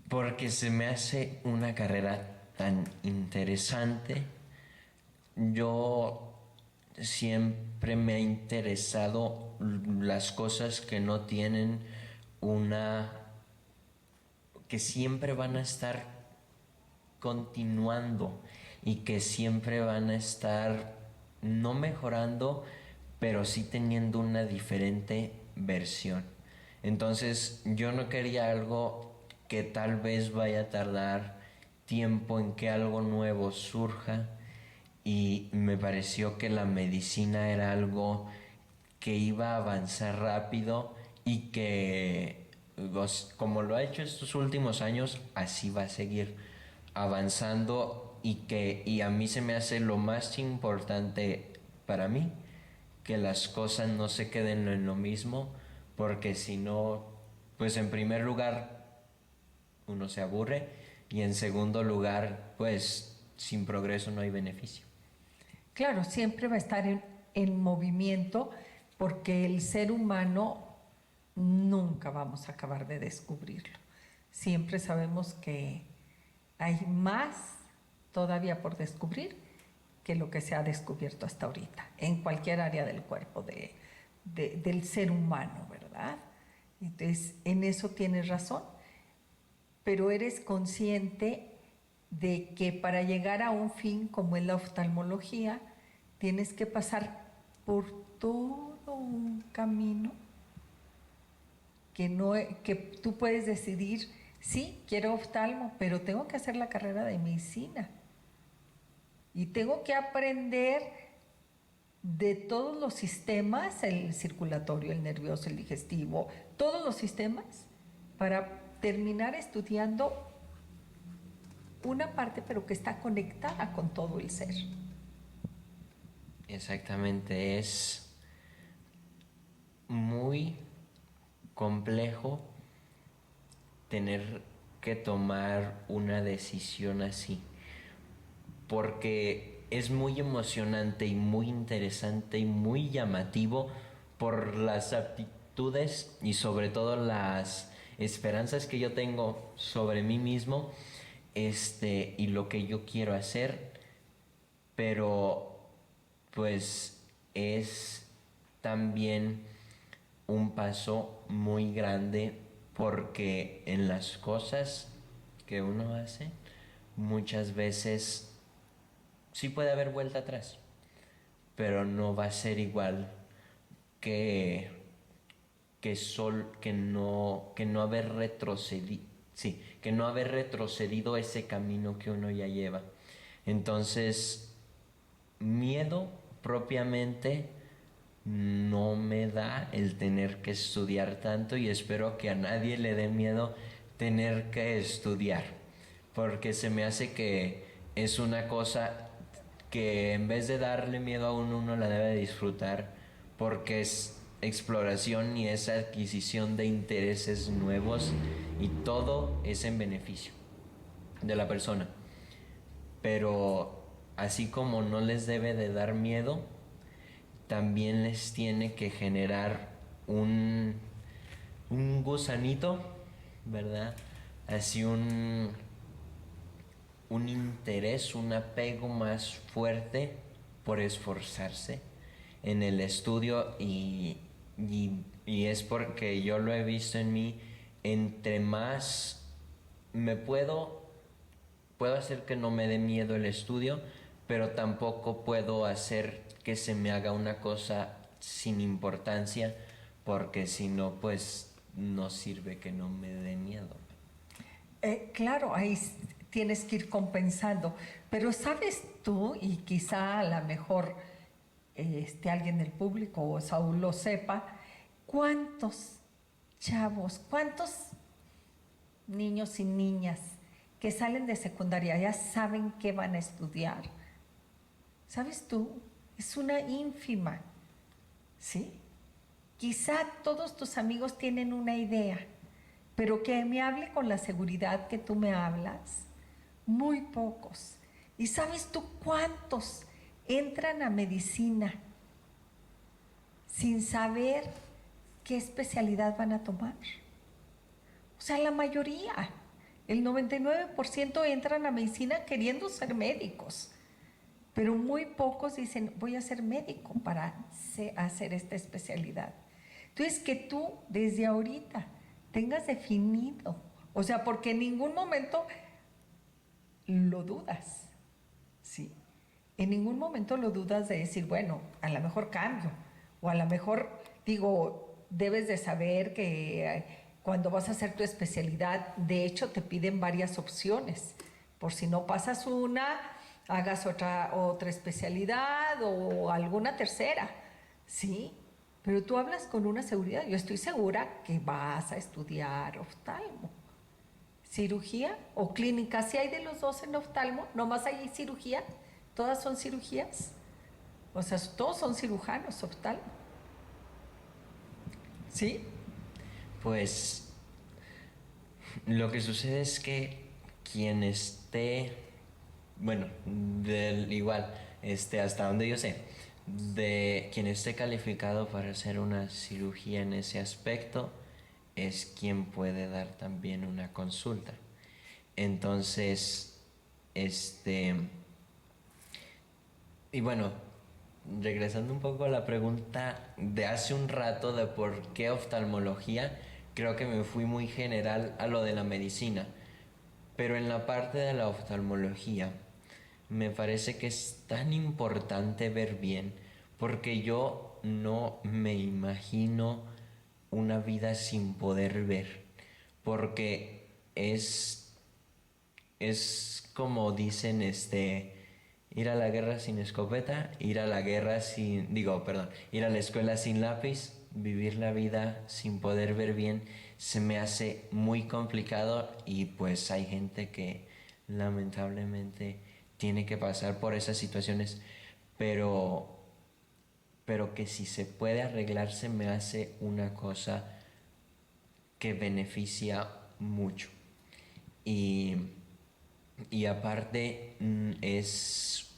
porque se me hace una carrera tan interesante. Yo siempre me ha interesado las cosas que no tienen que siempre van a estar continuando y que siempre van a estar no mejorando, pero sí teniendo una diferente versión. Entonces yo no quería algo que tal vez vaya a tardar tiempo en que algo nuevo surja, y me pareció que la medicina era algo que iba a avanzar rápido y que, como lo ha hecho estos últimos años, así va a seguir avanzando, y a mí se me hace lo más importante para mí que las cosas no se queden en lo mismo, porque si no, pues en primer lugar uno se aburre, y en segundo lugar, pues sin progreso no hay beneficio. Claro, siempre va a estar en movimiento, porque el ser humano nunca vamos a acabar de descubrirlo. Siempre sabemos que hay más todavía por descubrir que lo que se ha descubierto hasta ahorita, en cualquier área del cuerpo del ser humano, ¿verdad? Entonces, en eso tienes razón, pero eres consciente de que para llegar a un fin como es la oftalmología, tienes que pasar por todo un camino que tú puedes decidir, sí, quiero oftalmo, pero tengo que hacer la carrera de medicina y tengo que aprender de todos los sistemas, el circulatorio, el nervioso, el digestivo, todos los sistemas, para terminar estudiando una parte, pero que está conectada con todo el ser. Exactamente, es muy complejo tener que tomar una decisión así, porque es muy emocionante y muy interesante y muy llamativo por las aptitudes y sobre todo las esperanzas que yo tengo sobre mí mismo, y lo que yo quiero hacer, pero pues es también un paso muy grande, porque en las cosas que uno hace muchas veces sí puede haber vuelta atrás, pero no va a ser igual que que no haber retrocedido, sí, que no haber retrocedido ese camino que uno ya lleva. Entonces, miedo propiamente no me da el tener que estudiar tanto, y espero que a nadie le dé miedo tener que estudiar, porque se me hace que es una cosa que en vez de darle miedo a uno la debe disfrutar, porque es exploración y es adquisición de intereses nuevos, y todo es en beneficio de la persona. Pero así como no les debe de dar miedo, también les tiene que generar un gusanito, ¿verdad? Así un interés, un apego más fuerte por esforzarse en el estudio, y es porque yo lo he visto en mí. Entre más puedo hacer que no me dé miedo el estudio, pero tampoco puedo hacer que se me haga una cosa sin importancia, porque si no, pues no sirve que no me dé miedo. Claro, ahí tienes que ir compensando. Pero sabes tú, y quizá a lo mejor alguien del público o Saúl lo sepa, cuántos chavos, cuántos niños y niñas que salen de secundaria ya saben qué van a estudiar. ¿Sabes tú? Es una ínfima, ¿sí? Quizá todos tus amigos tienen una idea, pero que me hable con la seguridad que tú me hablas, muy pocos. ¿Y sabes tú cuántos entran a medicina sin saber qué especialidad van a tomar? O sea, la mayoría, el 99% entran a medicina queriendo ser médicos, pero muy pocos dicen, voy a ser médico para hacer esta especialidad. Entonces, que tú desde ahorita tengas definido, o sea, porque en ningún momento lo dudas, ¿sí? En ningún momento lo dudas de decir, bueno, a lo mejor cambio, o a lo mejor, digo, debes de saber que cuando vas a hacer tu especialidad, de hecho te piden varias opciones, por si no pasas una, hagas otra especialidad o alguna tercera, ¿sí? Pero tú hablas con una seguridad. Yo estoy segura que vas a estudiar oftalmo. ¿Cirugía o clínica? ¿Sí hay de los dos en oftalmo? ¿Nomás hay cirugía? ¿Todas son cirugías? O sea, todos son cirujanos oftalmo. ¿Sí? Pues lo que sucede es que quien esté, bueno, igual, hasta donde yo sé, de quien esté calificado para hacer una cirugía en ese aspecto, es quien puede dar también una consulta. Entonces, y bueno, regresando un poco a la pregunta de hace un rato de por qué oftalmología, creo que me fui muy general a lo de la medicina, pero en la parte de la oftalmología me parece que es tan importante ver bien, porque yo no me imagino una vida sin poder ver, porque es como dicen, ir a la guerra sin escopeta, ir a la ir a la escuela sin lápiz, vivir la vida sin poder ver bien, se me hace muy complicado, y pues hay gente que lamentablemente tiene que pasar por esas situaciones, pero que si se puede arreglar, se me hace una cosa que beneficia mucho. Y aparte es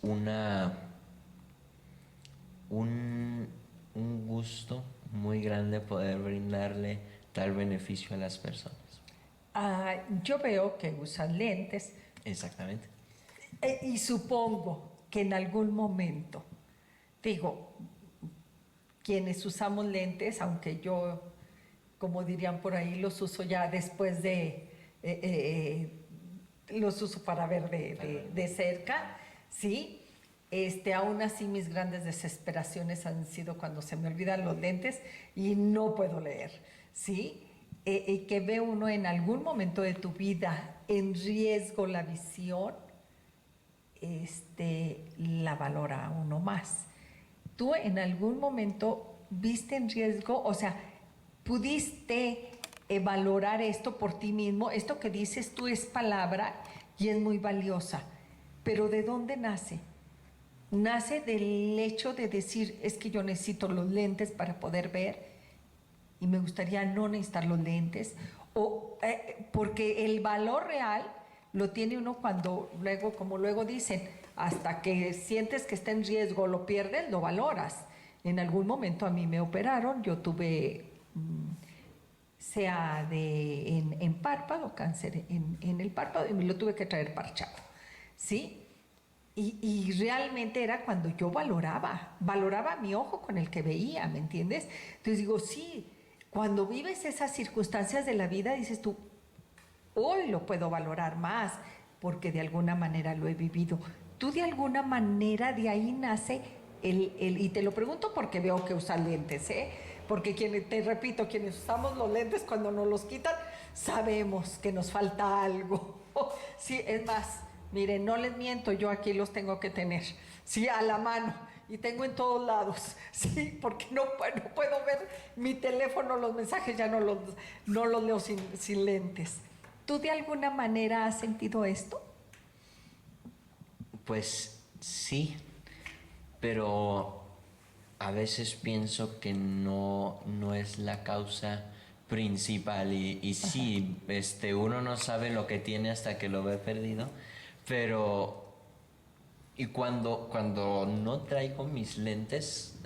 un gusto muy grande poder brindarle tal beneficio a las personas. Yo veo que usan lentes. Exactamente. Y supongo que en algún momento, digo, quienes usamos lentes, aunque yo, como dirían por ahí, los uso ya después los uso para ver de cerca, ¿sí? Aún así mis grandes desesperaciones han sido cuando se me olvidan los lentes y no puedo leer, ¿sí? Que ve uno en algún momento de tu vida en riesgo la visión, la valora uno más. ¿Tú en algún momento viste en riesgo, o sea, pudiste valorar esto por ti mismo? Esto que dices tú es palabra y es muy valiosa, pero ¿de dónde nace? Nace del hecho de decir, es que yo necesito los lentes para poder ver y me gustaría no necesitar los lentes, o porque el valor real lo tiene uno cuando luego, como luego dicen, hasta que sientes que está en riesgo, lo pierdes, lo valoras. En algún momento a mí me operaron, yo tuve en párpado, cáncer en el párpado, y me lo tuve que traer parchado, ¿sí? Y realmente era cuando yo valoraba mi ojo con el que veía, ¿me entiendes? Entonces digo, sí, cuando vives esas circunstancias de la vida, dices tú, hoy lo puedo valorar más, porque de alguna manera lo he vivido. Tú de alguna manera de ahí nace y te lo pregunto porque veo que usas lentes, porque te repito, quienes usamos los lentes cuando nos los quitan, sabemos que nos falta algo. Sí, es más, miren, no les miento, yo aquí los tengo que tener, sí, a la mano, y tengo en todos lados, sí, porque no puedo ver mi teléfono, los mensajes ya no los leo sin lentes. ¿Tú de alguna manera has sentido esto? Pues sí, pero a veces pienso que no es la causa principal y sí, uno no sabe lo que tiene hasta que lo ve perdido, pero y cuando no traigo mis lentes,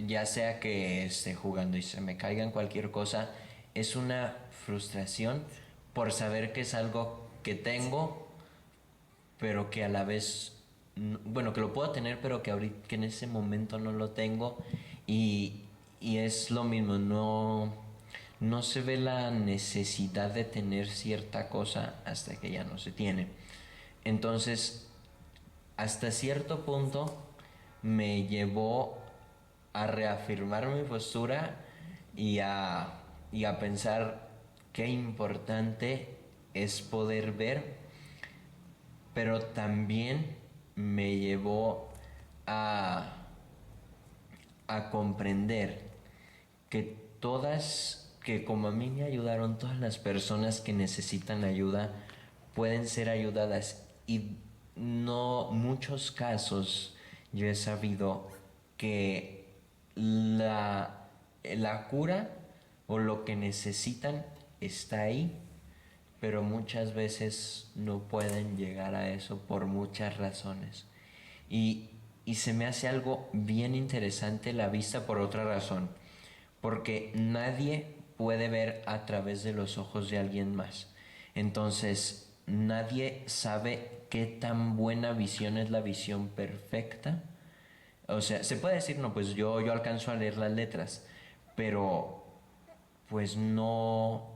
ya sea que esté jugando y se me caigan cualquier cosa, es una frustración por saber que es algo que tengo, pero que a la vez, bueno, que lo puedo tener, pero que en ese momento no lo tengo, y es lo mismo, no se ve la necesidad de tener cierta cosa hasta que ya no se tiene. Entonces, hasta cierto punto me llevó a reafirmar mi postura y a pensar qué importante es poder ver, pero también me llevó a comprender que como a mí me ayudaron, todas las personas que necesitan ayuda pueden ser ayudadas, y no muchos casos yo he sabido que la cura o lo que necesitan está ahí, pero muchas veces no pueden llegar a eso por muchas razones. Y se me hace algo bien interesante la vista por otra razón, porque nadie puede ver a través de los ojos de alguien más. Entonces, nadie sabe qué tan buena visión es la visión perfecta. O sea, se puede decir, no, pues yo alcanzo a leer las letras, pero pues no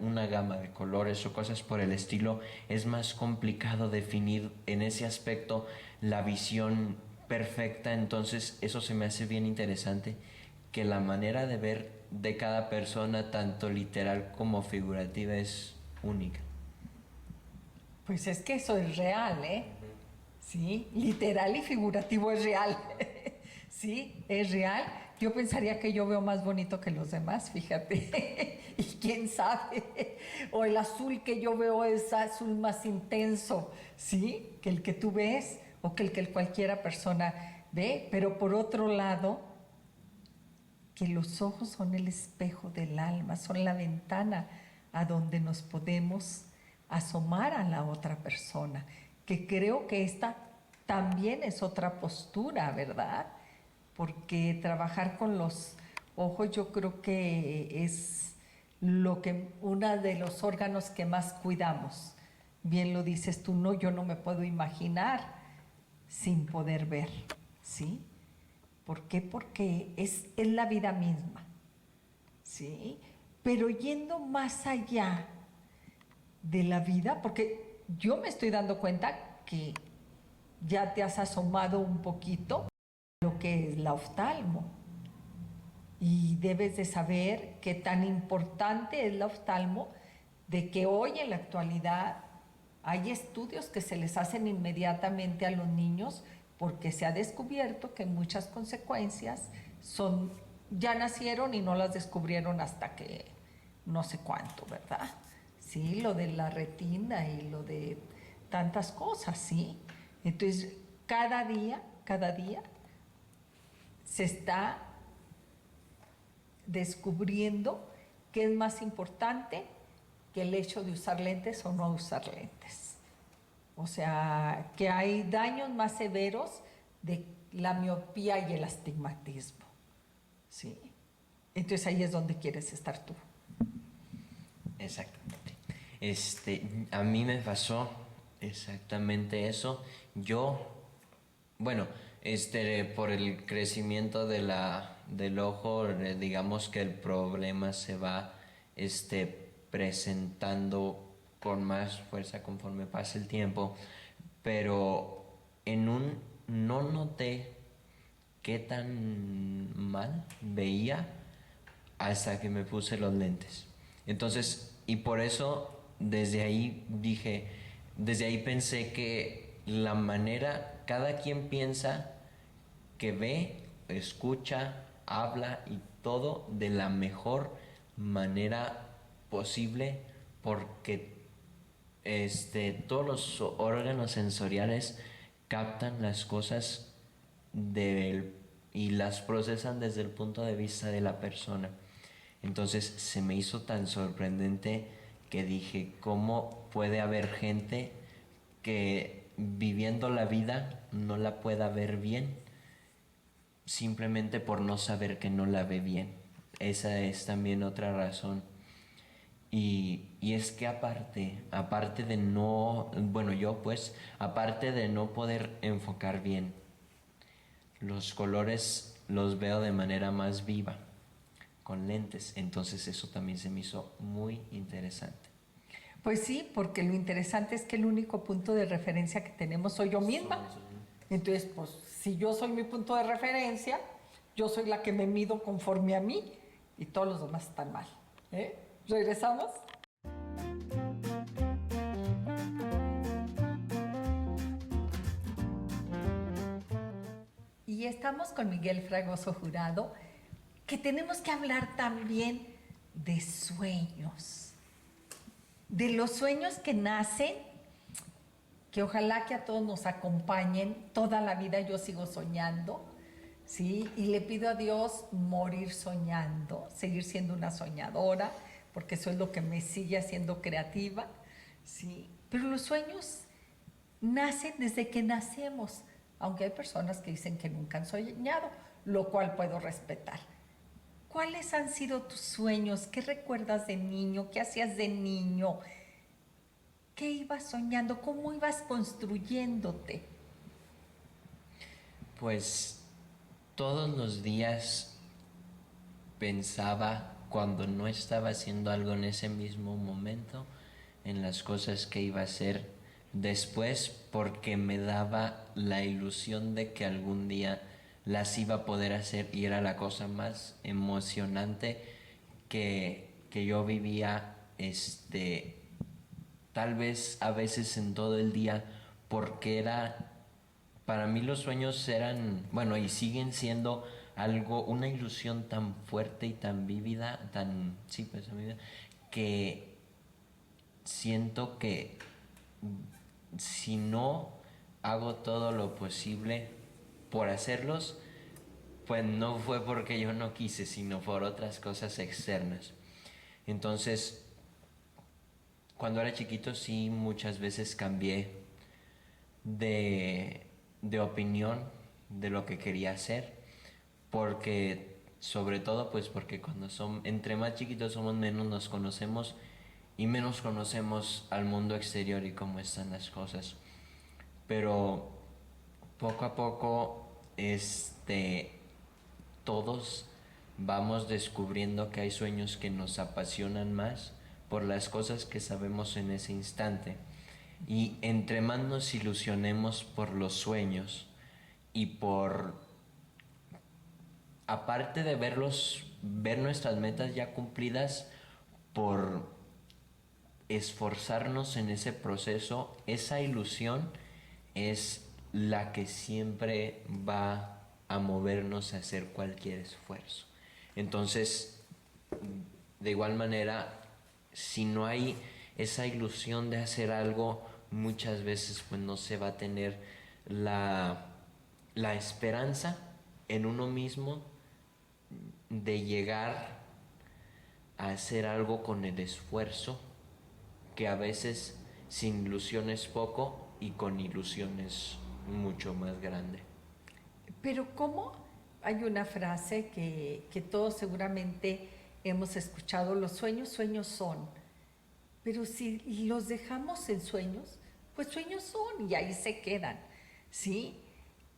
una gama de colores o cosas por el estilo. Es más complicado definir en ese aspecto la visión perfecta. Entonces eso se me hace bien interesante, que la manera de ver de cada persona, tanto literal como figurativa, es única. Pues es que eso es real, ¿eh? Sí, literal y figurativo es real. Sí, es real. Yo pensaría que yo veo más bonito que los demás, fíjate. Y quién sabe. O el azul que yo veo es azul más intenso, ¿sí? Que el que tú ves o que el que cualquiera persona ve. Pero por otro lado, que los ojos son el espejo del alma, son la ventana a donde nos podemos asomar a la otra persona. Que creo que esta también es otra postura, ¿verdad? Porque trabajar con los ojos yo creo que es uno de los órganos que más cuidamos. Bien lo dices tú, no, yo no me puedo imaginar sin poder ver, ¿sí? ¿Por qué? Porque es la vida misma, ¿sí? Pero yendo más allá de la vida, porque yo me estoy dando cuenta que ya te has asomado un poquito a lo que es la oftalmo. Y debes de saber qué tan importante es la oftalmo, de que hoy en la actualidad hay estudios que se les hacen inmediatamente a los niños porque se ha descubierto que muchas consecuencias son, ya nacieron y no las descubrieron hasta que no sé cuánto, ¿verdad? Sí, lo de la retina y lo de tantas cosas, ¿sí? Entonces, cada día se está descubriendo qué es más importante que el hecho de usar lentes o no usar lentes. O sea, que hay daños más severos de la miopía y el astigmatismo. ¿Sí? Entonces ahí es donde quieres estar tú. Exactamente. A mí me pasó exactamente eso. Yo, bueno, por el crecimiento del ojo, digamos que el problema se va, presentando con más fuerza conforme pasa el tiempo, pero no noté qué tan mal veía hasta que me puse los lentes. Entonces, y por eso desde ahí pensé que la manera, cada quien piensa que ve, escucha, habla y todo de la mejor manera posible, porque todos los órganos sensoriales captan las cosas y las procesan desde el punto de vista de la persona. Entonces se me hizo tan sorprendente que dije, ¿cómo puede haber gente que viviendo la vida no la pueda ver bien simplemente por no saber que no la ve bien? Esa es también otra razón. Y es que aparte de no, bueno, yo pues, aparte de no poder enfocar bien, los colores los veo de manera más viva, con lentes. Entonces eso también se me hizo muy interesante. Pues sí, porque lo interesante es que el único punto de referencia que tenemos soy yo misma. Entonces, pues si yo soy mi punto de referencia, yo soy la que me mido conforme a mí y todos los demás están mal. ¿Eh? ¿Regresamos? Y estamos con Miguel Fragoso Jurado, que tenemos que hablar también de sueños. De los sueños que nacen, que ojalá que a todos nos acompañen. Toda la vida yo sigo soñando, ¿sí? Y le pido a Dios morir soñando, seguir siendo una soñadora, porque eso es lo que me sigue haciendo creativa, ¿sí? Pero los sueños nacen desde que nacemos, aunque hay personas que dicen que nunca han soñado, lo cual puedo respetar. ¿Cuáles han sido tus sueños? ¿Qué recuerdas de niño? ¿Qué hacías de niño? ¿Qué ibas soñando? ¿Cómo ibas construyéndote? Pues todos los días pensaba, cuando no estaba haciendo algo en ese mismo momento, en las cosas que iba a hacer después, porque me daba la ilusión de que algún día las iba a poder hacer, y era la cosa más emocionante que yo vivía, tal vez a veces en todo el día, porque para mí los sueños eran, bueno, y siguen siendo algo, una ilusión tan fuerte y tan vívida, sí, pues, que siento que si no hago todo lo posible por hacerlos, pues no fue porque yo no quise, sino por otras cosas externas. Entonces, cuando era chiquito sí muchas veces cambié de opinión de lo que quería hacer, porque sobre todo pues porque entre más chiquitos somos, menos nos conocemos y menos conocemos al mundo exterior y cómo están las cosas. Pero poco a poco todos vamos descubriendo que hay sueños que nos apasionan más por las cosas que sabemos en ese instante. Y entre más nos ilusionemos por los sueños y aparte de ver nuestras metas ya cumplidas, por esforzarnos en ese proceso, esa ilusión es la que siempre va a movernos a hacer cualquier esfuerzo. Entonces, de igual manera, si no hay esa ilusión de hacer algo, muchas veces pues no se va a tener la esperanza en uno mismo de llegar a hacer algo con el esfuerzo, que a veces sin ilusión es poco y con ilusión es mucho más grande. Pero ¿cómo? Hay una frase que todos seguramente hemos escuchado: los sueños, sueños son. Pero si los dejamos en sueños, pues sueños son y ahí se quedan, ¿sí?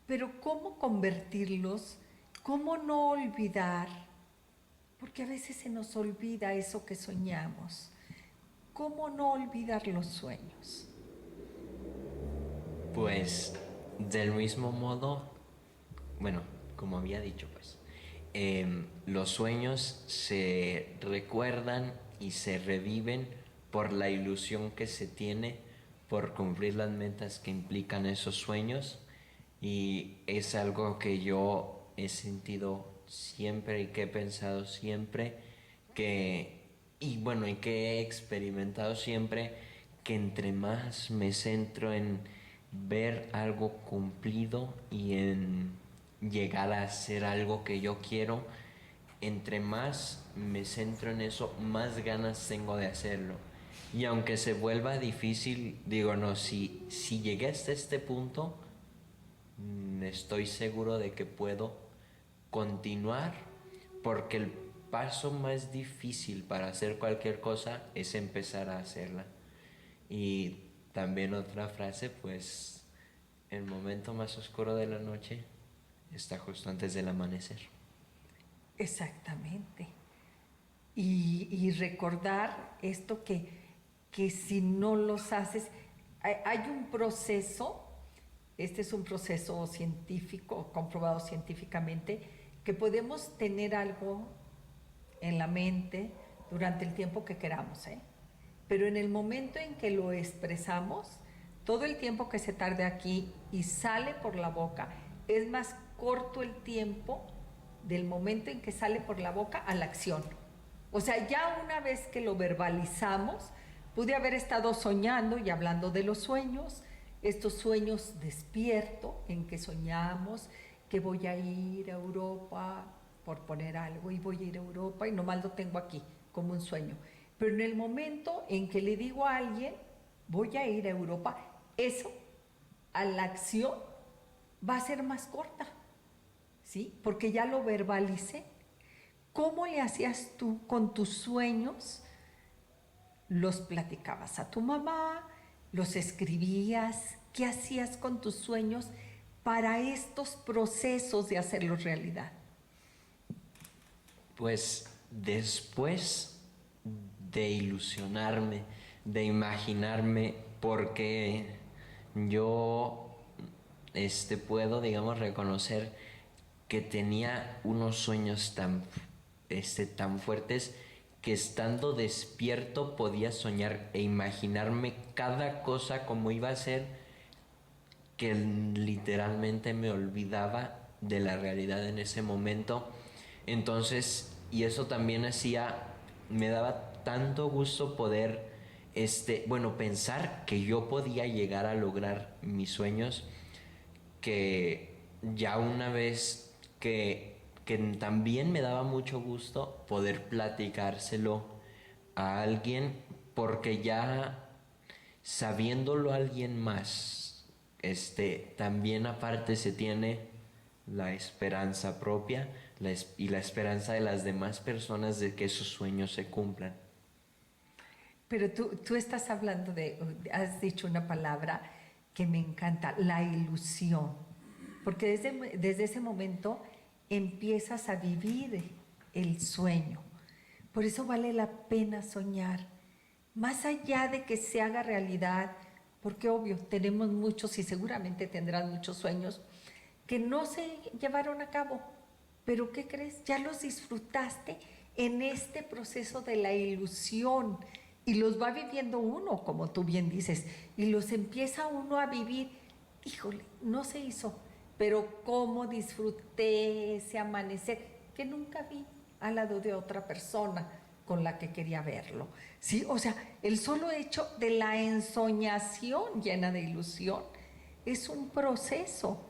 Pero ¿cómo convertirlos? ¿Cómo no olvidar? Porque a veces se nos olvida eso que soñamos. ¿Cómo no olvidar los sueños? Pues del mismo modo, bueno, como había dicho, pues, los sueños se recuerdan y se reviven por la ilusión que se tiene por cumplir las metas que implican esos sueños, y es algo que yo he sentido siempre y que he pensado siempre y bueno, y que he experimentado siempre, que entre más me centro en ver algo cumplido y en llegar a hacer algo que yo quiero, entre más me centro en eso, más ganas tengo de hacerlo. Y aunque se vuelva difícil, digo, no, si llegué hasta este punto, estoy seguro de que puedo continuar, porque el paso más difícil para hacer cualquier cosa es empezar a hacerla. Y también otra frase, pues, el momento más oscuro de la noche está justo antes del amanecer. Exactamente. Y recordar esto que si no los haces, hay un proceso, este es un proceso científico, comprobado científicamente, que podemos tener algo en la mente durante el tiempo que queramos, ¿eh? Pero en el momento en que lo expresamos, todo el tiempo que se tarde aquí y sale por la boca, es más corto el tiempo del momento en que sale por la boca a la acción. O sea, ya una vez que lo verbalizamos, pude haber estado soñando y hablando de los sueños, estos sueños despierto en que soñamos que voy a ir a Europa, por poner algo, y voy a ir a Europa y nomás lo tengo aquí, como un sueño. Pero en el momento en que le digo a alguien, voy a ir a Europa, eso, a la acción, va a ser más corta, ¿sí? Porque ya lo verbalicé. ¿Cómo le hacías tú con tus sueños? ¿Los platicabas a tu mamá? ¿Los escribías? ¿Qué hacías con tus sueños para estos procesos de hacerlos realidad? Pues después de ilusionarme, de imaginarme, porque yo puedo, digamos, reconocer que tenía unos sueños tan fuertes, que estando despierto podía soñar e imaginarme cada cosa como iba a ser, que literalmente me olvidaba de la realidad en ese momento. Entonces, y eso también me daba tanto gusto poder, pensar que yo podía llegar a lograr mis sueños, que ya una vez que también me daba mucho gusto poder platicárselo a alguien, porque ya sabiéndolo a alguien más, también aparte se tiene la esperanza propia y la esperanza de las demás personas de que esos sueños se cumplan. Pero tú estás hablando has dicho una palabra que me encanta, la ilusión. Porque desde ese momento empiezas a vivir el sueño. Por eso vale la pena soñar. Más allá de que se haga realidad porque obvio, tenemos muchos y seguramente tendrás muchos sueños que no se llevaron a cabo, pero ¿qué crees? Ya los disfrutaste en este proceso de la ilusión y los va viviendo uno, como tú bien dices, y los empieza uno a vivir. Híjole, no se hizo, pero cómo disfruté ese amanecer que nunca vi al lado de otra persona con la que quería verlo. Sí, o sea, el solo hecho de la ensoñación llena de ilusión es un proceso,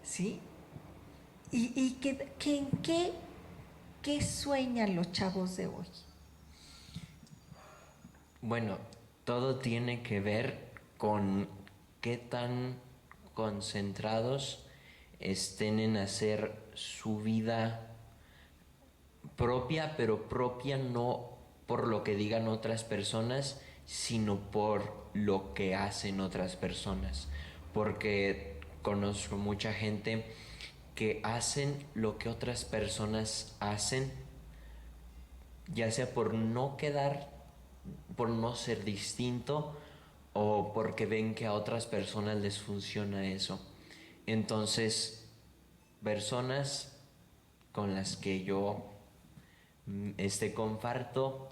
¿sí? ¿Y en qué sueñan los chavos de hoy? Bueno, todo tiene que ver con qué tan concentrados estén en hacer su vida propia, pero propia no por lo que digan otras personas, sino por lo que hacen otras personas. Porque conozco mucha gente que hacen lo que otras personas hacen, ya sea por no quedar, por no ser distinto, o porque ven que a otras personas les funciona eso. Entonces, personas con las que yo comparto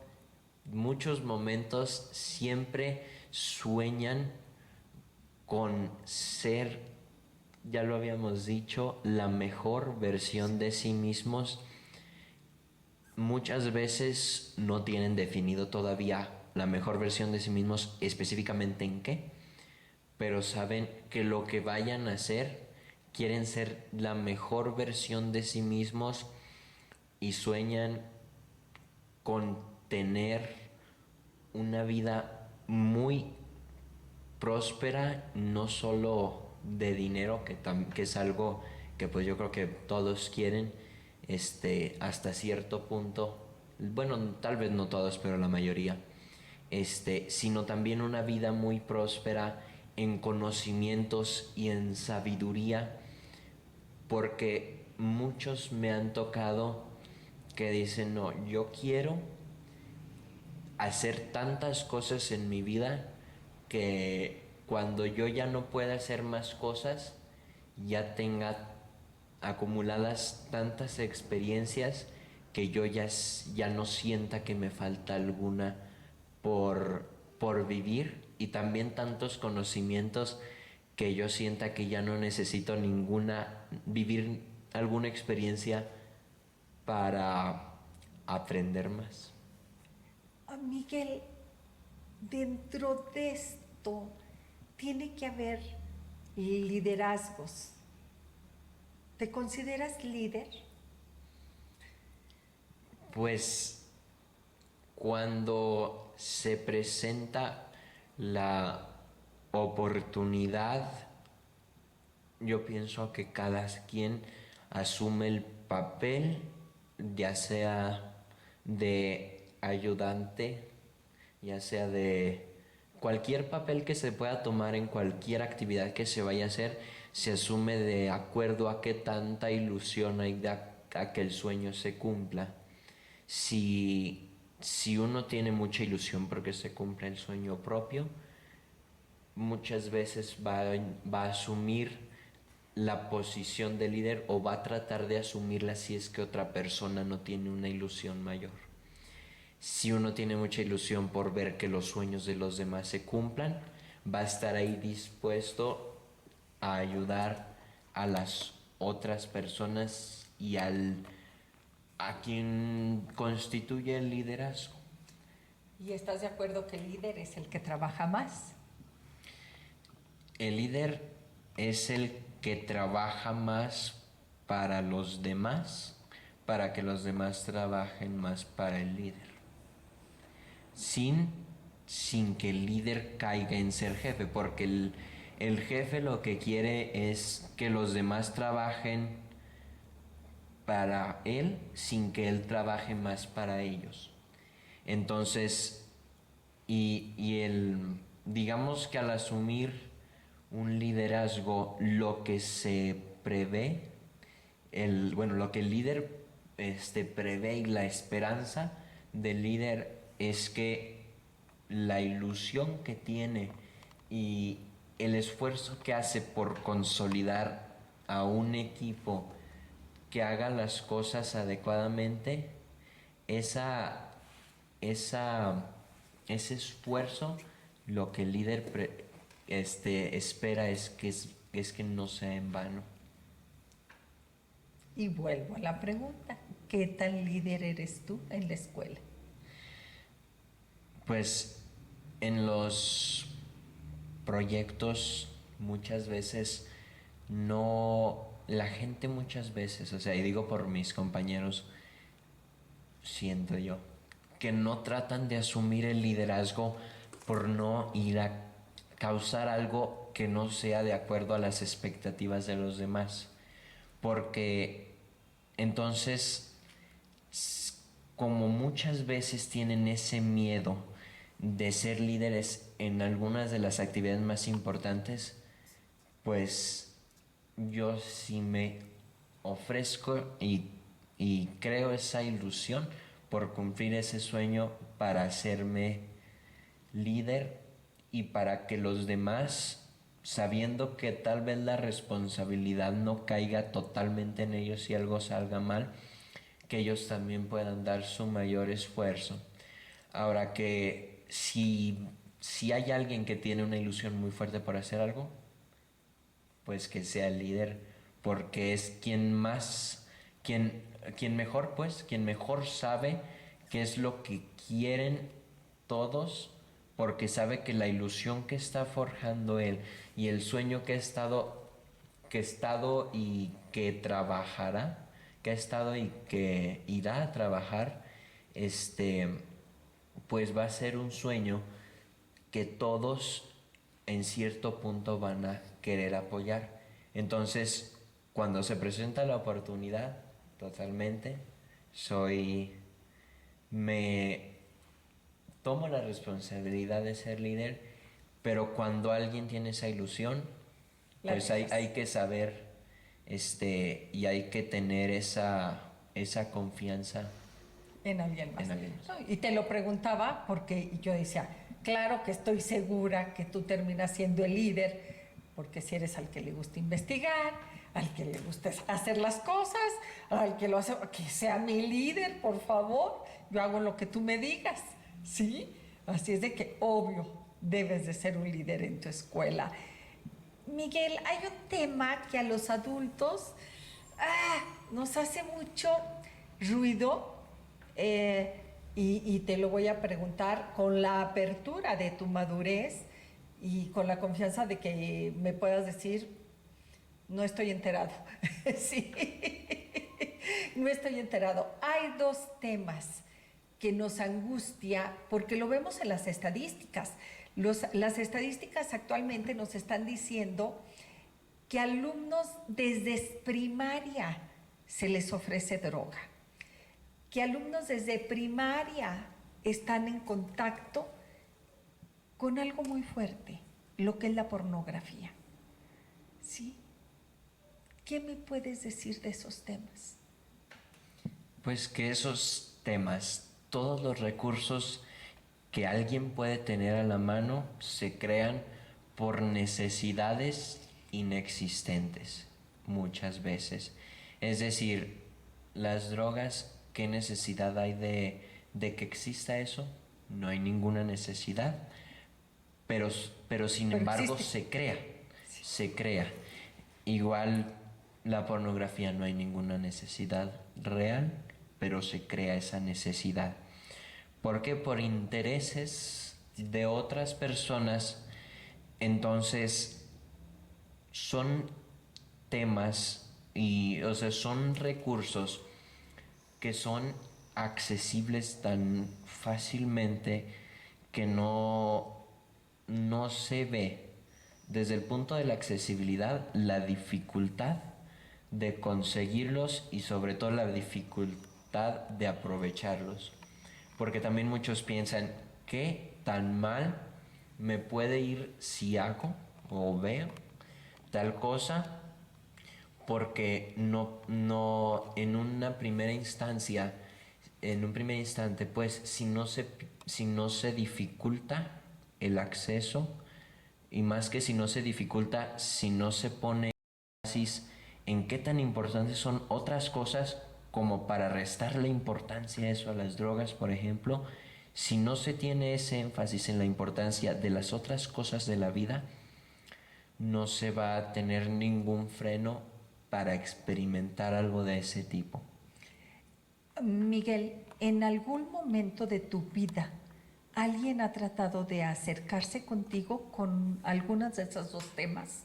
muchos momentos, siempre sueñan con ser, ya lo habíamos dicho, la mejor versión de sí mismos. Muchas veces no tienen definido todavía la mejor versión de sí mismos, específicamente en qué, pero saben que lo que vayan a hacer, quieren ser la mejor versión de sí mismos y sueñan con tener una vida muy próspera, no solo de dinero, que es algo que pues yo creo que todos quieren, hasta cierto punto, bueno, tal vez no todos, pero la mayoría, sino también una vida muy próspera en conocimientos y en sabiduría, porque muchos me han tocado que dicen, no, yo quiero hacer tantas cosas en mi vida que cuando yo ya no pueda hacer más cosas, ya tenga acumuladas tantas experiencias que yo ya no sienta que me falta alguna por vivir, y también tantos conocimientos que yo sienta que ya no necesito vivir alguna experiencia para aprender más. Miguel, dentro de esto tiene que haber liderazgos. ¿Te consideras líder? Pues cuando se presenta la oportunidad, yo pienso que cada quien asume el papel, ya sea de ayudante, ya sea de cualquier papel que se pueda tomar en cualquier actividad que se vaya a hacer, se asume de acuerdo a qué tanta ilusión hay a que el sueño se cumpla. Si uno tiene mucha ilusión porque se cumpla el sueño propio, muchas veces va a asumir la posición de líder, o va a tratar de asumirla si es que otra persona no tiene una ilusión mayor. Si uno tiene mucha ilusión por ver que los sueños de los demás se cumplan, va a estar ahí dispuesto a ayudar a las otras personas y a quien constituye el liderazgo. ¿Y estás de acuerdo que el líder es el que trabaja más? El líder es el que trabaja más para los demás, para que los demás trabajen más para el líder, sin que el líder caiga en ser jefe, porque el jefe lo que quiere es que los demás trabajen para él sin que él trabaje más para ellos. Entonces, digamos que al asumir un liderazgo, lo que se prevé, lo que el líder prevé, y la esperanza del líder es que la ilusión que tiene y el esfuerzo que hace por consolidar a un equipo que haga las cosas adecuadamente, esa, ese esfuerzo, lo que el líder espera es que no sea en vano. Y vuelvo a la pregunta, ¿qué tal líder eres tú en la escuela? Pues en los proyectos muchas veces no, la gente muchas veces, o sea, y digo por mis compañeros, siento yo, que no tratan de asumir el liderazgo por no ir a causar algo que no sea de acuerdo a las expectativas de los demás. Porque entonces, como muchas veces tienen ese miedo de ser líderes en algunas de las actividades más importantes, pues yo sí me ofrezco y creo esa ilusión por cumplir ese sueño para hacerme líder y para que los demás, sabiendo que tal vez la responsabilidad no caiga totalmente en ellos si algo salga mal, que ellos también puedan dar su mayor esfuerzo. Ahora que si hay alguien que tiene una ilusión muy fuerte por hacer algo, pues que sea el líder, porque es quien más, quien mejor, pues, quien mejor sabe qué es lo que quieren todos, porque sabe que la ilusión que está forjando él y el sueño que ha estado y que trabajará, que ha estado y que irá a trabajar, pues va a ser un sueño que todos en cierto punto van a querer apoyar. Entonces, cuando se presenta la oportunidad, totalmente, me tomo la responsabilidad de ser líder, pero cuando alguien tiene esa ilusión, pues hay que saber, y hay que tener esa confianza En alguien más. en alguien más. No, y te lo preguntaba porque yo decía, claro que estoy segura que tú terminas siendo el líder, porque si eres al que le gusta investigar, al que le gusta hacer las cosas, al que lo hace, que sea mi líder, por favor, yo hago lo que tú me digas, ¿sí? Así es de que, obvio, debes de ser un líder en tu escuela. Miguel, hay un tema que a los adultos nos hace mucho ruido, y te lo voy a preguntar con la apertura de tu madurez y con la confianza de que me puedas decir, no estoy enterado. Sí, no estoy enterado. Hay dos temas que nos angustia porque lo vemos en las estadísticas. Las estadísticas actualmente nos están diciendo que alumnos desde primaria se les ofrece droga, que alumnos desde primaria están en contacto con algo muy fuerte, lo que es la pornografía. ¿Sí? ¿Qué me puedes decir de esos temas? Pues que esos temas, todos los recursos que alguien puede tener a la mano, se crean por necesidades inexistentes muchas veces. Es decir, las drogas, ¿qué necesidad hay de que exista eso? No hay ninguna necesidad, pero sin embargo existe. se crea. Igual la pornografía, no hay ninguna necesidad real, pero se crea esa necesidad. ¿Por qué? Por intereses de otras personas. Entonces son temas o sea, son recursos que son accesibles tan fácilmente que no se ve desde el punto de la accesibilidad la dificultad de conseguirlos y sobre todo la dificultad de aprovecharlos. Porque también muchos piensan, ¿qué tan mal me puede ir si hago o veo tal cosa? Porque no en una primera instancia, en un primer instante, pues si no se dificulta el acceso, y más que si no se dificulta, si no se pone énfasis en qué tan importantes son otras cosas como para restarle importancia a eso, a las drogas, por ejemplo, si no se tiene ese énfasis en la importancia de las otras cosas de la vida, no se va a tener ningún freno para experimentar algo de ese tipo. Miguel, ¿en algún momento de tu vida alguien ha tratado de acercarse contigo con algunos de esos dos temas?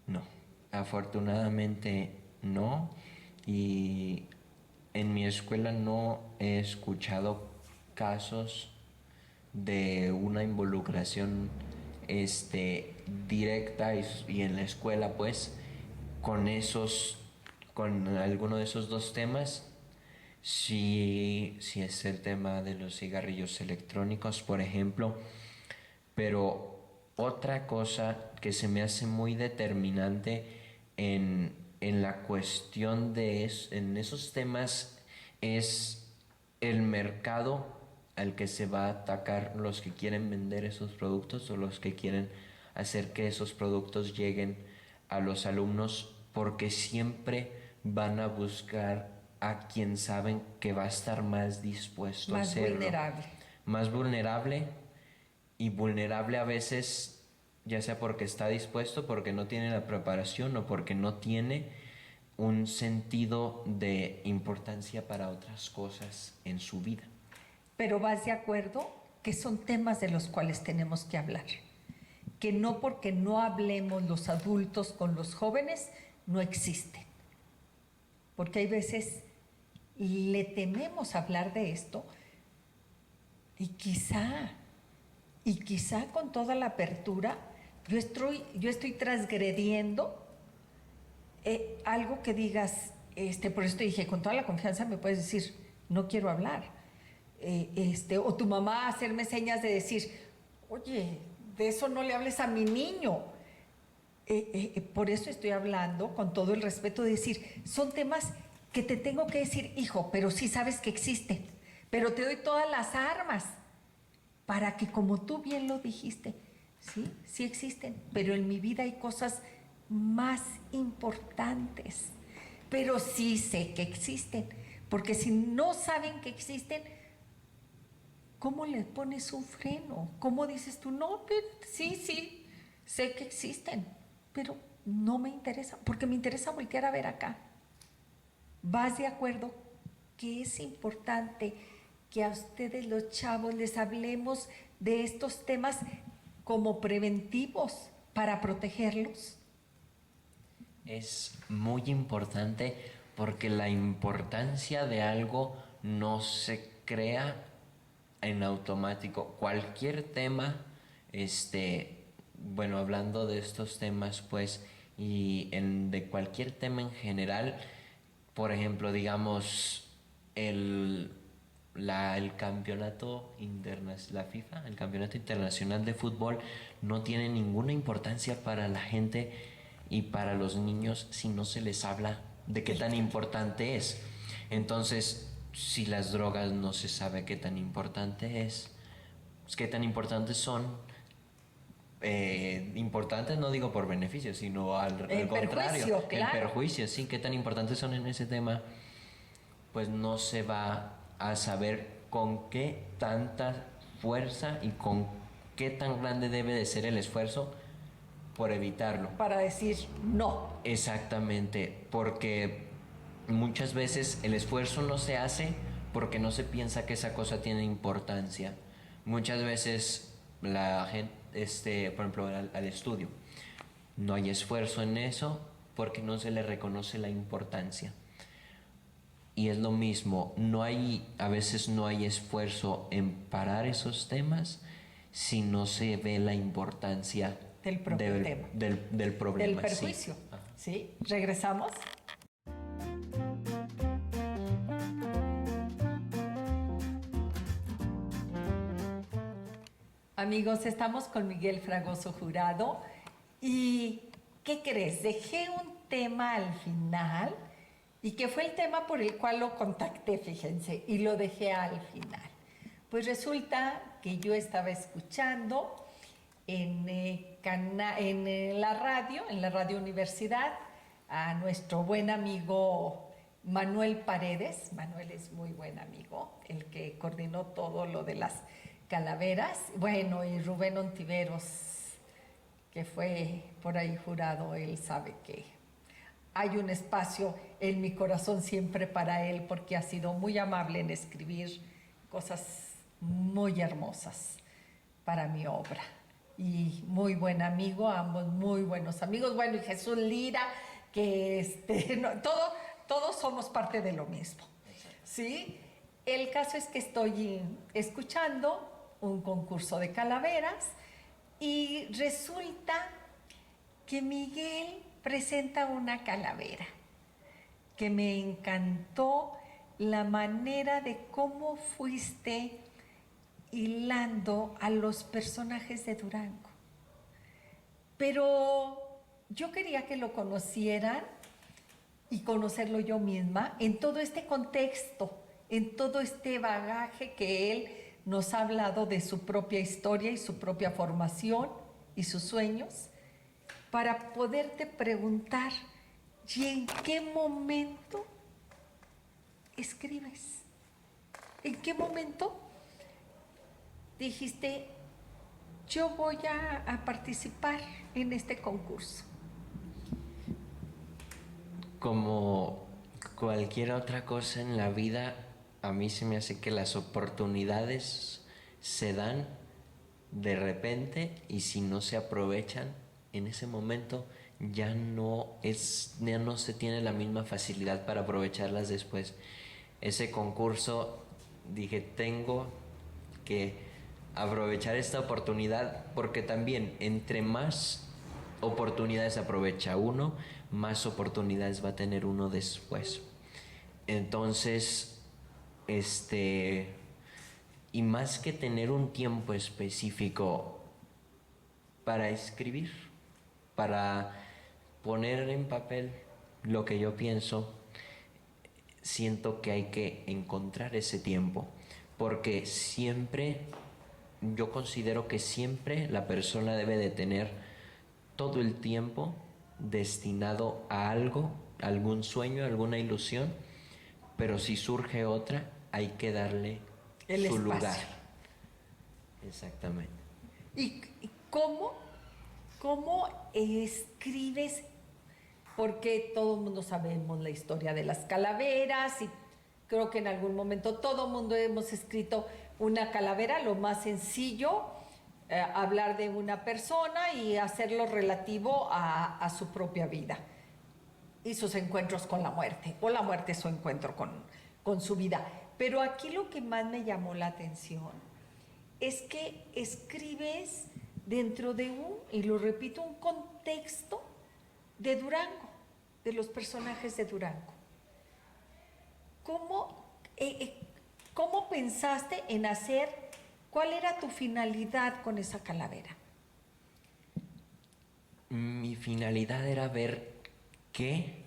No, afortunadamente no, y en mi escuela no he escuchado casos de una involucración directa y en la escuela pues con alguno de esos dos temas. Sí, sí es el tema de los cigarrillos electrónicos, por ejemplo, pero otra cosa que se me hace muy determinante en la cuestión en esos temas es el mercado al que se va a atacar los que quieren vender esos productos o los que quieren hacer que esos productos lleguen a los alumnos, porque siempre van a buscar a quien saben que va a estar más dispuesto a hacerlo. Más vulnerable y vulnerable a veces, ya sea porque está dispuesto, porque no tiene la preparación o porque no tiene un sentido de importancia para otras cosas en su vida. Pero vas de acuerdo que son temas de los cuales tenemos que hablar, que no porque no hablemos los adultos con los jóvenes, no existen. Porque hay veces le tememos hablar de esto y quizá con toda la apertura yo estoy transgrediendo algo que digas, por eso te dije, con toda la confianza me puedes decir, no quiero hablar. O tu mamá hacerme señas de decir, oye, de eso no le hables a mi niño. Por eso estoy hablando con todo el respeto de decir, son temas que te tengo que decir, hijo, pero sí sabes que existen, pero te doy todas las armas para que, como tú bien lo dijiste, sí existen, pero en mi vida hay cosas más importantes, pero sí sé que existen, porque si no saben que existen, ¿cómo le pones un freno? ¿Cómo dices tú, no, pero sí, sé que existen, pero no me interesa, porque me interesa voltear a ver acá? ¿Vas de acuerdo que es importante que a ustedes los chavos les hablemos de estos temas como preventivos para protegerlos? Es muy importante porque la importancia de algo no se crea en automático. Cualquier tema, bueno, hablando de estos temas, pues, de cualquier tema en general, por ejemplo, digamos, el campeonato la FIFA, el campeonato internacional de fútbol, no tiene ninguna importancia para la gente y para los niños si no se les habla de qué tan importante es. Entonces, si las drogas no se sabe qué tan importante es, pues, qué tan importantes son, importantes no digo por beneficio, sino al contrario, claro. el perjuicio, sí, qué tan importantes son en ese tema, pues no se va a saber con qué tanta fuerza y con qué tan grande debe de ser el esfuerzo por evitarlo. Para decir no. Exactamente, porque muchas veces el esfuerzo no se hace porque no se piensa que esa cosa tiene importancia. Muchas veces la gente, por ejemplo, al estudio, no hay esfuerzo en eso porque no se le reconoce la importancia. Y es lo mismo, a veces no hay esfuerzo en parar esos temas si no se ve la importancia del propio tema. Del problema. Del perjuicio. Sí. Regresamos. Amigos, estamos con Miguel Fragoso Jurado. ¿Y qué crees? Dejé un tema al final y que fue el tema por el cual lo contacté, fíjense, y lo dejé al final. Pues resulta que yo estaba escuchando en la radio Universidad, a nuestro buen amigo Manuel Paredes. Manuel es muy buen amigo, el que coordinó todo lo de las calaveras. Bueno, y Rubén Ontiveros, que fue por ahí jurado, él sabe que hay un espacio en mi corazón siempre para él, porque ha sido muy amable en escribir cosas muy hermosas para mi obra. Y muy buen amigo, ambos muy buenos amigos. Bueno, y Jesús Lira, que todos somos parte de lo mismo, ¿sí? El caso es que estoy escuchando un concurso de calaveras y resulta que Miguel presenta una calavera que me encantó la manera de cómo fuiste hilando a los personajes de Durango. Pero yo quería que lo conocieran y conocerlo yo misma en todo este contexto, en todo este bagaje que él nos ha hablado de su propia historia y su propia formación y sus sueños, para poderte preguntar, ¿y en qué momento escribes? ¿En qué momento dijiste, yo voy a participar en este concurso? Como cualquier otra cosa en la vida, a mí se me hace que las oportunidades se dan de repente y si no se aprovechan en ese momento ya no se tiene la misma facilidad para aprovecharlas después. Ese concurso, dije, tengo que aprovechar esta oportunidad, porque también entre más oportunidades aprovecha uno, más oportunidades va a tener uno después. Entonces, y más que tener un tiempo específico para escribir, para poner en papel lo que yo pienso, siento que hay que encontrar ese tiempo, porque yo considero que siempre la persona debe de tener todo el tiempo destinado a algo, algún sueño, alguna ilusión, pero si surge otra, hay que darle su lugar. Exactamente. ¿Y cómo escribes? Porque todo el mundo sabemos la historia de las calaveras y creo que en algún momento todo el mundo hemos escrito una calavera, lo más sencillo, hablar de una persona y hacerlo relativo a su propia vida y sus encuentros con la muerte, o la muerte su encuentro con su vida. Pero aquí lo que más me llamó la atención es que escribes dentro de y lo repito, un contexto de Durango, de los personajes de Durango. ¿Cómo pensaste en hacer? ¿Cuál era tu finalidad con esa calavera? Mi finalidad era ver qué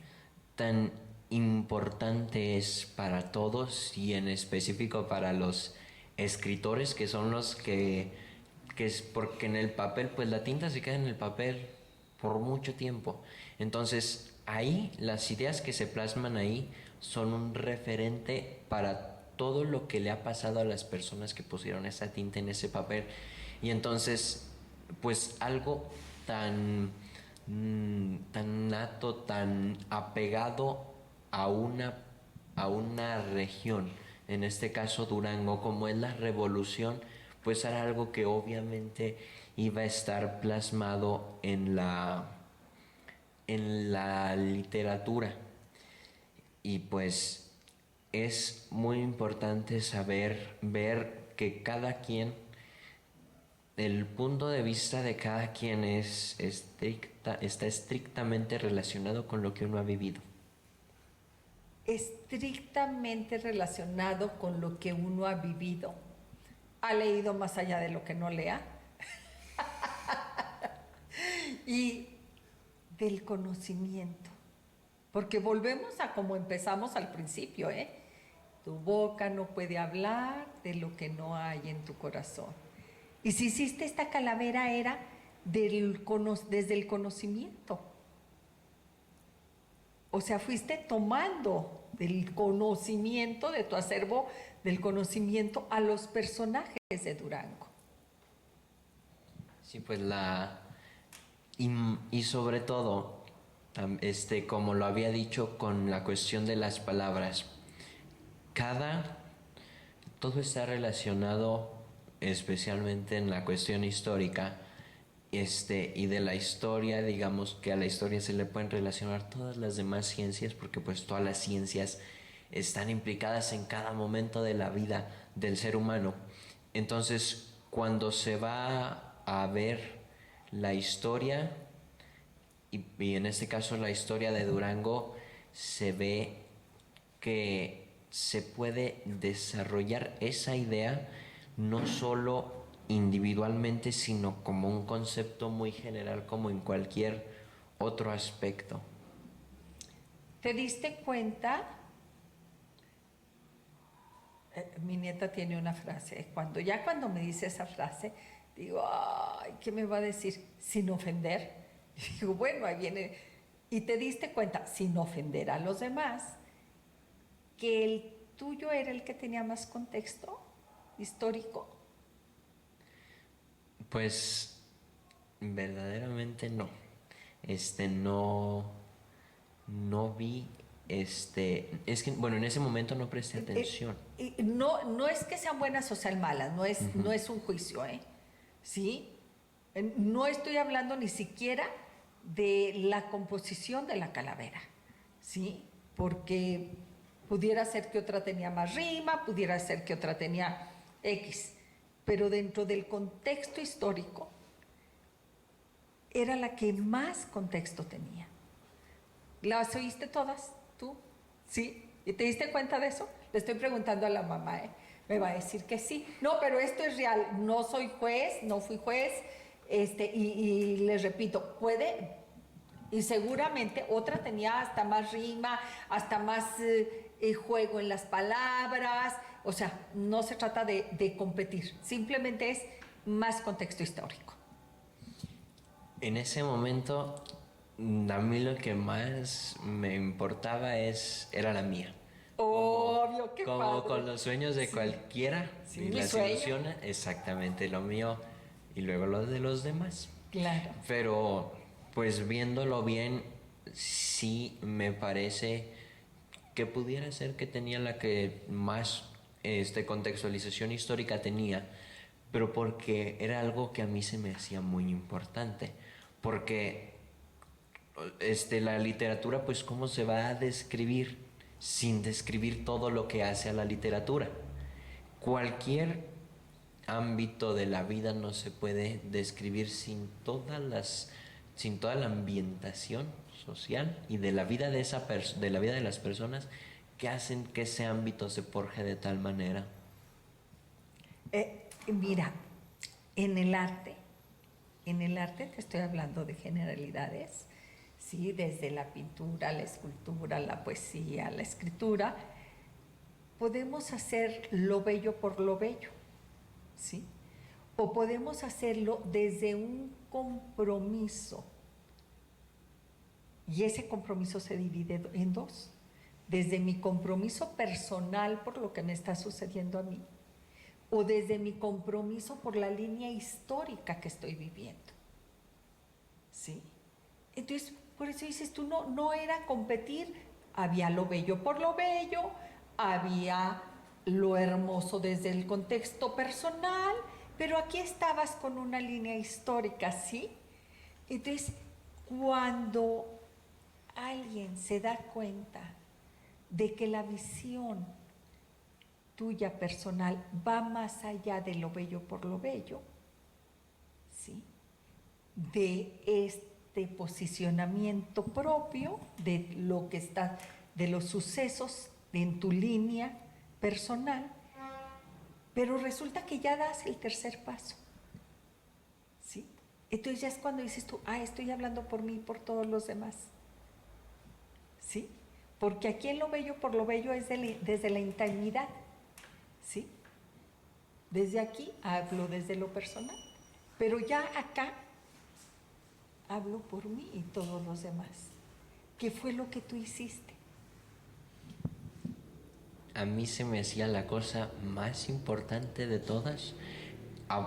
tan importante es para todos y en específico para los escritores, que son los que es porque en el papel, pues la tinta se queda en el papel por mucho tiempo. Entonces, ahí las ideas que se plasman ahí son un referente para todo lo que le ha pasado a las personas que pusieron esa tinta en ese papel. Y entonces, pues algo tan nato, tan apegado a una región, en este caso Durango, como es la revolución, pues era algo que obviamente iba a estar plasmado en la literatura. Y pues es muy importante ver que cada quien, el punto de vista de cada quien está estrictamente relacionado con lo que uno ha vivido. Estrictamente relacionado con lo que uno ha vivido. ¿Ha leído más allá de lo que no lea? Y del conocimiento. Porque volvemos a como empezamos al principio, ¿eh? Tu boca no puede hablar de lo que no hay en tu corazón. Y si hiciste esta calavera era desde el conocimiento. O sea, fuiste tomando del conocimiento, de tu acervo, del conocimiento a los personajes de Durango. Sí, pues y sobre todo, como lo había dicho con la cuestión de las palabras, todo está relacionado, especialmente en la cuestión histórica, y de la historia, digamos que a la historia se le pueden relacionar todas las demás ciencias, porque pues todas las ciencias están implicadas en cada momento de la vida del ser humano. Entonces, cuando se va a ver la historia, y en este caso la historia de Durango, se ve que se puede desarrollar esa idea no solo individualmente, sino como un concepto muy general, como en cualquier otro aspecto. ¿Te diste cuenta? Mi nieta tiene una frase, cuando me dice esa frase, digo, ay, ¿qué me va a decir? Sin ofender. Y digo, bueno, ahí viene. Y te diste cuenta, sin ofender a los demás, que el tuyo era el que tenía más contexto histórico. Pues verdaderamente no. No vi, es que, bueno, en ese momento no presté atención. No es que sean buenas o sean malas, no es un juicio, ¿eh? ¿Sí? No estoy hablando ni siquiera de la composición de la calavera, ¿sí? Porque pudiera ser que otra tenía más rima, pudiera ser que otra tenía X, pero dentro del contexto histórico era la que más contexto tenía. ¿Las oíste todas tú? ¿Sí? ¿Y te diste cuenta de eso? Le estoy preguntando a la mamá, ¿eh? Me va a decir que sí. No, pero esto es real. No soy juez, no fui juez. Y les repito, puede, y seguramente otra tenía hasta más rima, hasta más juego en las palabras. O sea, no se trata de competir, simplemente es más contexto histórico. En ese momento, a mí lo que más me importaba era la mía. Obvio, qué Como padre. con los sueños de cualquiera, Sí, y mi las sueño. ilusiones, exactamente lo mío, y luego lo de los demás. Claro. Pero, pues viéndolo bien, sí me parece que pudiera ser que tenía la que más contextualización histórica tenía, pero porque era algo que a mí se me hacía muy importante, porque la literatura, pues cómo se va a describir sin describir todo lo que hace a la literatura. Cualquier ámbito de la vida no se puede describir sin toda la ambientación social y de la vida de la vida de las personas que hacen que ese ámbito se forje de tal manera. Mira, en el arte te estoy hablando de generalidades, ¿sí? Desde la pintura, la escultura, la poesía, la escritura, podemos hacer lo bello por lo bello, ¿sí? O podemos hacerlo desde un compromiso, y ese compromiso se divide en dos, desde mi compromiso personal por lo que me está sucediendo a mí, o desde mi compromiso por la línea histórica que estoy viviendo, ¿sí? Entonces, por eso dices tú, no era competir, había lo bello por lo bello, había lo hermoso desde el contexto personal, pero aquí estabas con una línea histórica, ¿sí? Entonces, cuando alguien se da cuenta de que la visión tuya personal va más allá de lo bello por lo bello, ¿sí? De este posicionamiento propio, de lo que está, de los sucesos en tu línea personal, pero resulta que ya das el tercer paso, ¿sí? Entonces ya es cuando dices tú, estoy hablando por mí y por todos los demás, ¿sí? Porque aquí en lo bello por lo bello es desde la intimidad, ¿sí? Desde aquí hablo desde lo personal, pero ya acá hablo por mí y todos los demás. ¿Qué fue lo que tú hiciste? A mí se me hacía la cosa más importante de todas,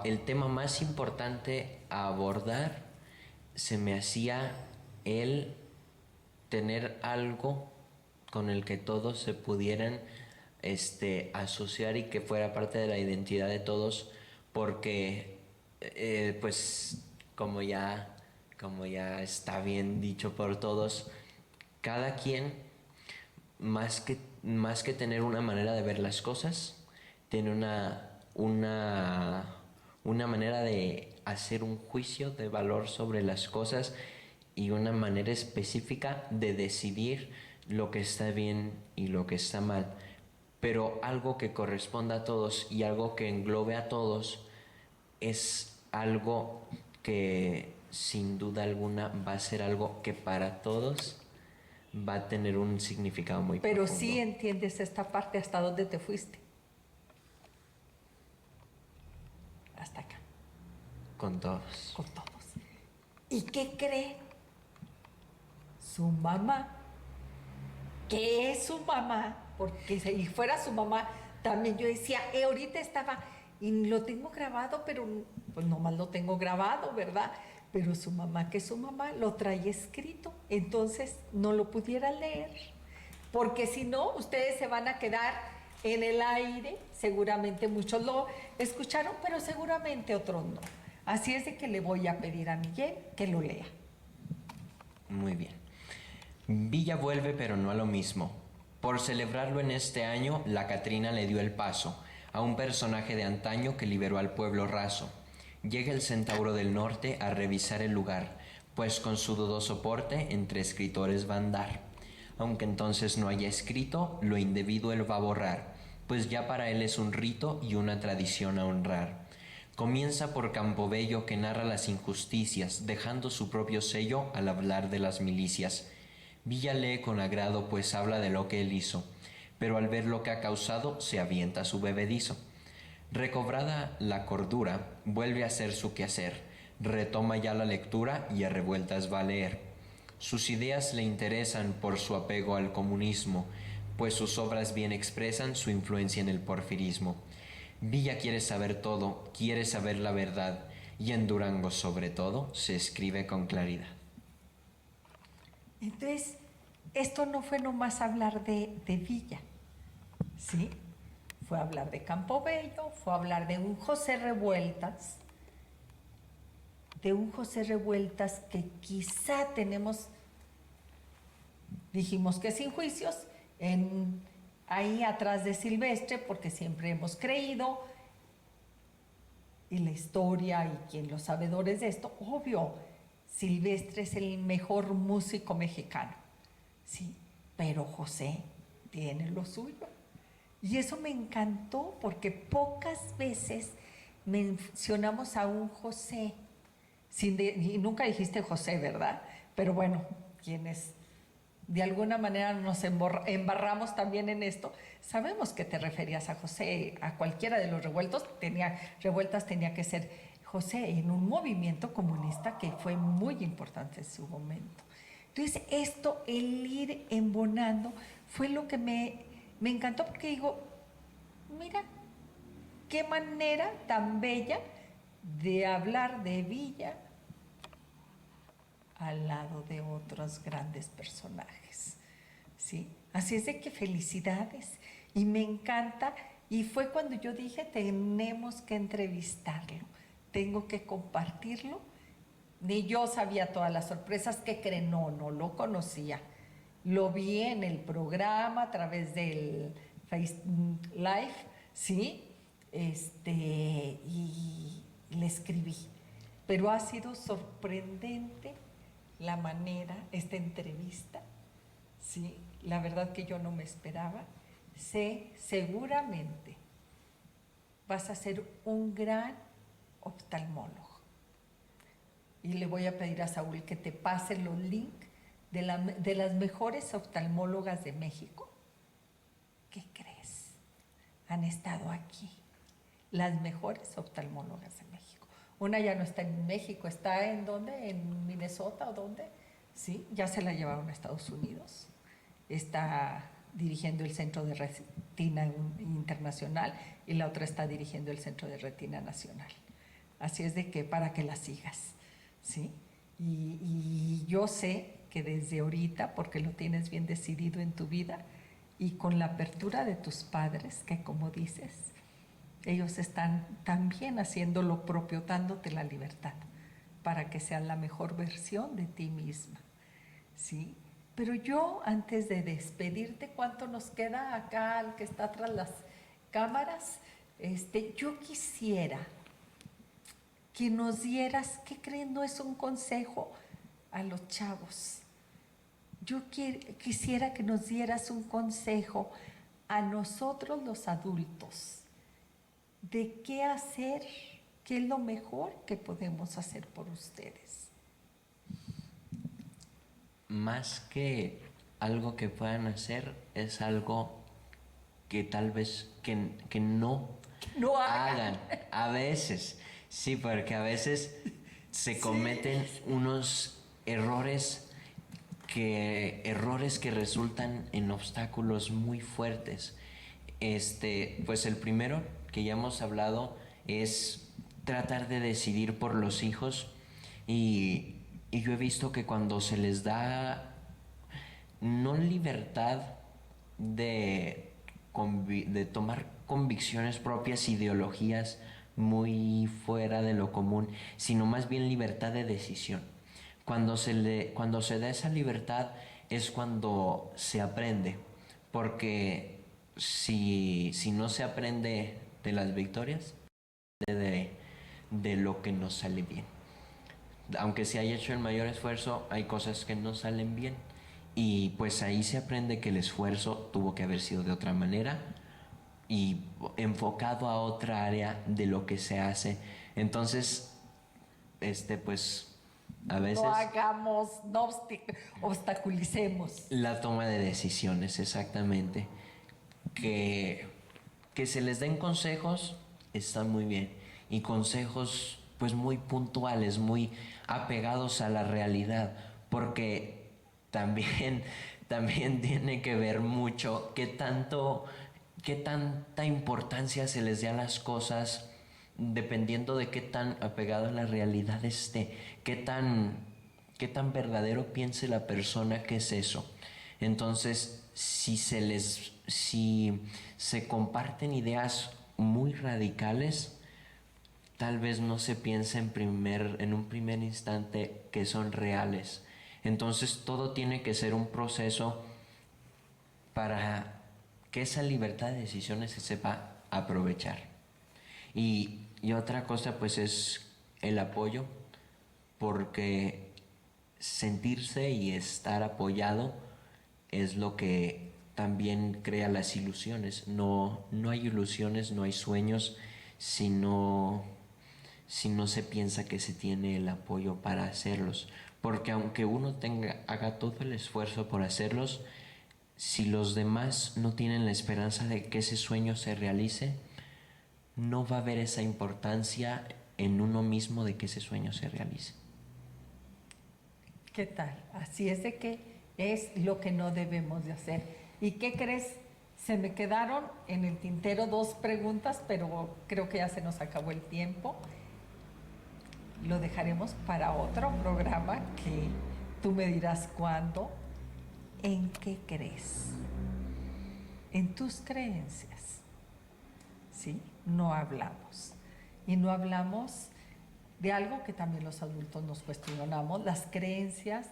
el tema más importante a abordar, se me hacía el tener algo con el que todos se pudieran asociar y que fuera parte de la identidad de todos, porque pues como ya está bien dicho por todos, cada quien más que tener una manera de ver las cosas, tiene una manera de hacer un juicio de valor sobre las cosas y una manera específica de decidir lo que está bien y lo que está mal. Pero algo que corresponda a todos y algo que englobe a todos es algo que sin duda alguna va a ser algo que para todos va a tener un significado muy Pero profundo. sí entiendes esta parte, hasta dónde te fuiste. Hasta acá. Con todos. Con todos. ¿Y qué cree su mamá? ¿Qué es su mamá? Porque si fuera su mamá, también yo decía, ahorita estaba, y lo tengo grabado, pero pues nomás lo tengo grabado, ¿verdad? Pero su mamá, que su mamá, lo trae escrito, entonces no lo pudiera leer, porque si no, ustedes se van a quedar en el aire, seguramente muchos lo escucharon, pero seguramente otros no. Así es de que le voy a pedir a Miguel que lo lea. Muy bien. Villa vuelve, pero no a lo mismo. Por celebrarlo en este año, la Catrina le dio el paso a un personaje de antaño que liberó al pueblo raso. Llega el centauro del norte a revisar el lugar, pues con su dudoso porte entre escritores va a andar. Aunque entonces no haya escrito, lo indebido él va a borrar, pues ya para él es un rito y una tradición a honrar. Comienza por Campobello, que narra las injusticias, dejando su propio sello al hablar de las milicias. Villa lee con agrado, pues habla de lo que él hizo, pero al ver lo que ha causado, se avienta su bebedizo. Recobrada la cordura, vuelve a hacer su quehacer, retoma ya la lectura y a revueltas va a leer. Sus ideas le interesan por su apego al comunismo, pues sus obras bien expresan su influencia en el porfirismo. Villa quiere saber todo, quiere saber la verdad, y en Durango sobre todo se escribe con claridad. Entonces, esto no fue nomás hablar de Villa, ¿sí? Fue hablar de Campobello, fue hablar de un José Revueltas, que quizá tenemos, dijimos que sin juicios, ahí atrás de Silvestre, porque siempre hemos creído, y la historia y quien los sabedores de esto, obvio, Silvestre es el mejor músico mexicano, sí, pero José tiene lo suyo. Y eso me encantó porque pocas veces mencionamos a un José, y nunca dijiste José, ¿verdad? Pero bueno, quienes de alguna manera nos embarramos también en esto, sabemos que te referías a José, a cualquiera de los revueltas tenía que ser José, en un movimiento comunista que fue muy importante en su momento. Entonces, esto, el ir embonando, fue lo que me encantó, porque digo, mira, qué manera tan bella de hablar de Villa al lado de otros grandes personajes, ¿sí? Así es de que felicidades, y me encanta, y fue cuando yo dije, tenemos que entrevistarlo, tengo que compartirlo. Ni yo sabía todas las sorpresas. Que creen, no lo conocía. Lo vi en el programa a través del Face Live, ¿sí? Y le escribí. Pero ha sido sorprendente la manera, esta entrevista, ¿sí? La verdad que yo no me esperaba. Seguramente vas a ser un gran oftalmólogo. Y le voy a pedir a Saúl que te pase los links de las mejores oftalmólogas de México. ¿Qué crees? Han estado aquí las mejores oftalmólogas de México. Una ya no está en México, ¿está en dónde? ¿En Minnesota o dónde? Sí, ya se la llevaron a Estados Unidos. Está dirigiendo el Centro de Retina Internacional y la otra está dirigiendo el Centro de Retina Nacional. Así es de que para que la sigas, ¿sí? Y yo sé que desde ahorita, porque lo tienes bien decidido en tu vida, y con la apertura de tus padres, que como dices, ellos están también haciendo lo propio, dándote la libertad para que seas la mejor versión de ti misma, ¿sí? Pero yo, antes de despedirte, ¿cuánto nos queda acá al que está tras las cámaras? Yo quisiera que nos dieras, ¿qué creen? No es un consejo a los chavos. Yo quisiera que nos dieras un consejo a nosotros los adultos de qué hacer, qué es lo mejor que podemos hacer por ustedes. Más que algo que puedan hacer, es algo que tal vez que no hagan. A veces, sí, porque a veces se cometen unos errores que resultan en obstáculos muy fuertes. Pues el primero que ya hemos hablado es tratar de decidir por los hijos, y yo he visto que cuando se les da no libertad de tomar convicciones propias, ideologías muy fuera de lo común, sino más bien libertad de decisión. Cuando se da esa libertad es cuando se aprende, porque si no se aprende de las victorias, de lo que nos sale bien. Aunque se haya hecho el mayor esfuerzo, hay cosas que no salen bien, y pues ahí se aprende que el esfuerzo tuvo que haber sido de otra manera y enfocado a otra área de lo que se hace. Entonces, pues a veces no hagamos, no obstaculicemos. la toma de decisiones, exactamente. Que se les den consejos, está muy bien. Y consejos pues muy puntuales, muy apegados a la realidad. Porque también, también tiene que ver mucho qué tanta importancia se les dé a las cosas, dependiendo de qué tan apegado a la realidad esté, qué tan verdadero piense la persona que es eso. Entonces, si se comparten ideas muy radicales, tal vez no se piense en un primer instante que son reales. Entonces, todo tiene que ser un proceso para que esa libertad de decisiones se sepa aprovechar. Y otra cosa pues es el apoyo, porque sentirse y estar apoyado es lo que también crea las ilusiones. No hay ilusiones, no hay sueños si no se piensa que se tiene el apoyo para hacerlos. Porque aunque uno haga todo el esfuerzo por hacerlos, si los demás no tienen la esperanza de que ese sueño se realice, no va a haber esa importancia en uno mismo de que ese sueño se realice. ¿Qué tal? Así es de que es lo que no debemos de hacer. ¿Y qué crees? Se me quedaron en el tintero 2 preguntas, pero creo que ya se nos acabó el tiempo. Lo dejaremos para otro programa que tú me dirás cuándo. ¿En qué crees? En tus creencias. ¿Sí? No hablamos. Y no hablamos de algo que también los adultos nos cuestionamos, las creencias,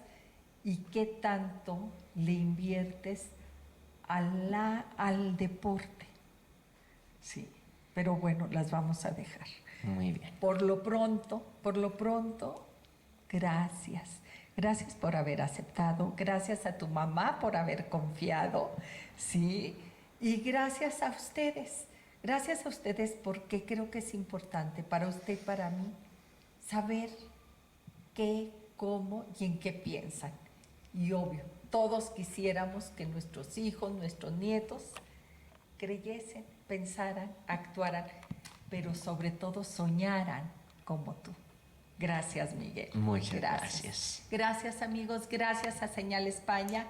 y qué tanto le inviertes al deporte. Sí, pero bueno, las vamos a dejar. Muy bien. Por lo pronto, gracias. Gracias por haber aceptado, gracias a tu mamá por haber confiado, ¿sí? Y gracias a ustedes porque creo que es importante para usted y para mí saber qué, cómo y en qué piensan. Y obvio, todos quisiéramos que nuestros hijos, nuestros nietos creyesen, pensaran, actuaran, pero sobre todo soñaran como tú. Gracias, Miguel. Muchas gracias. Gracias, amigos. Gracias a Señal España.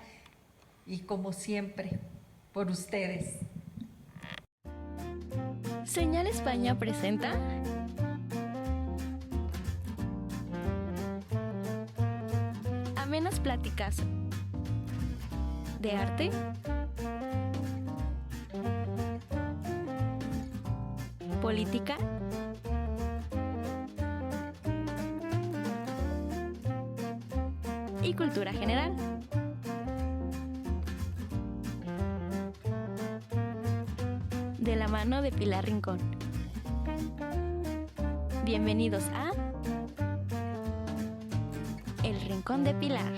Y como siempre, por ustedes. Señal España presenta amenas pláticas de arte, política y cultura general. De la mano de Pilar Rincón. Bienvenidos a El Rincón de Pilar.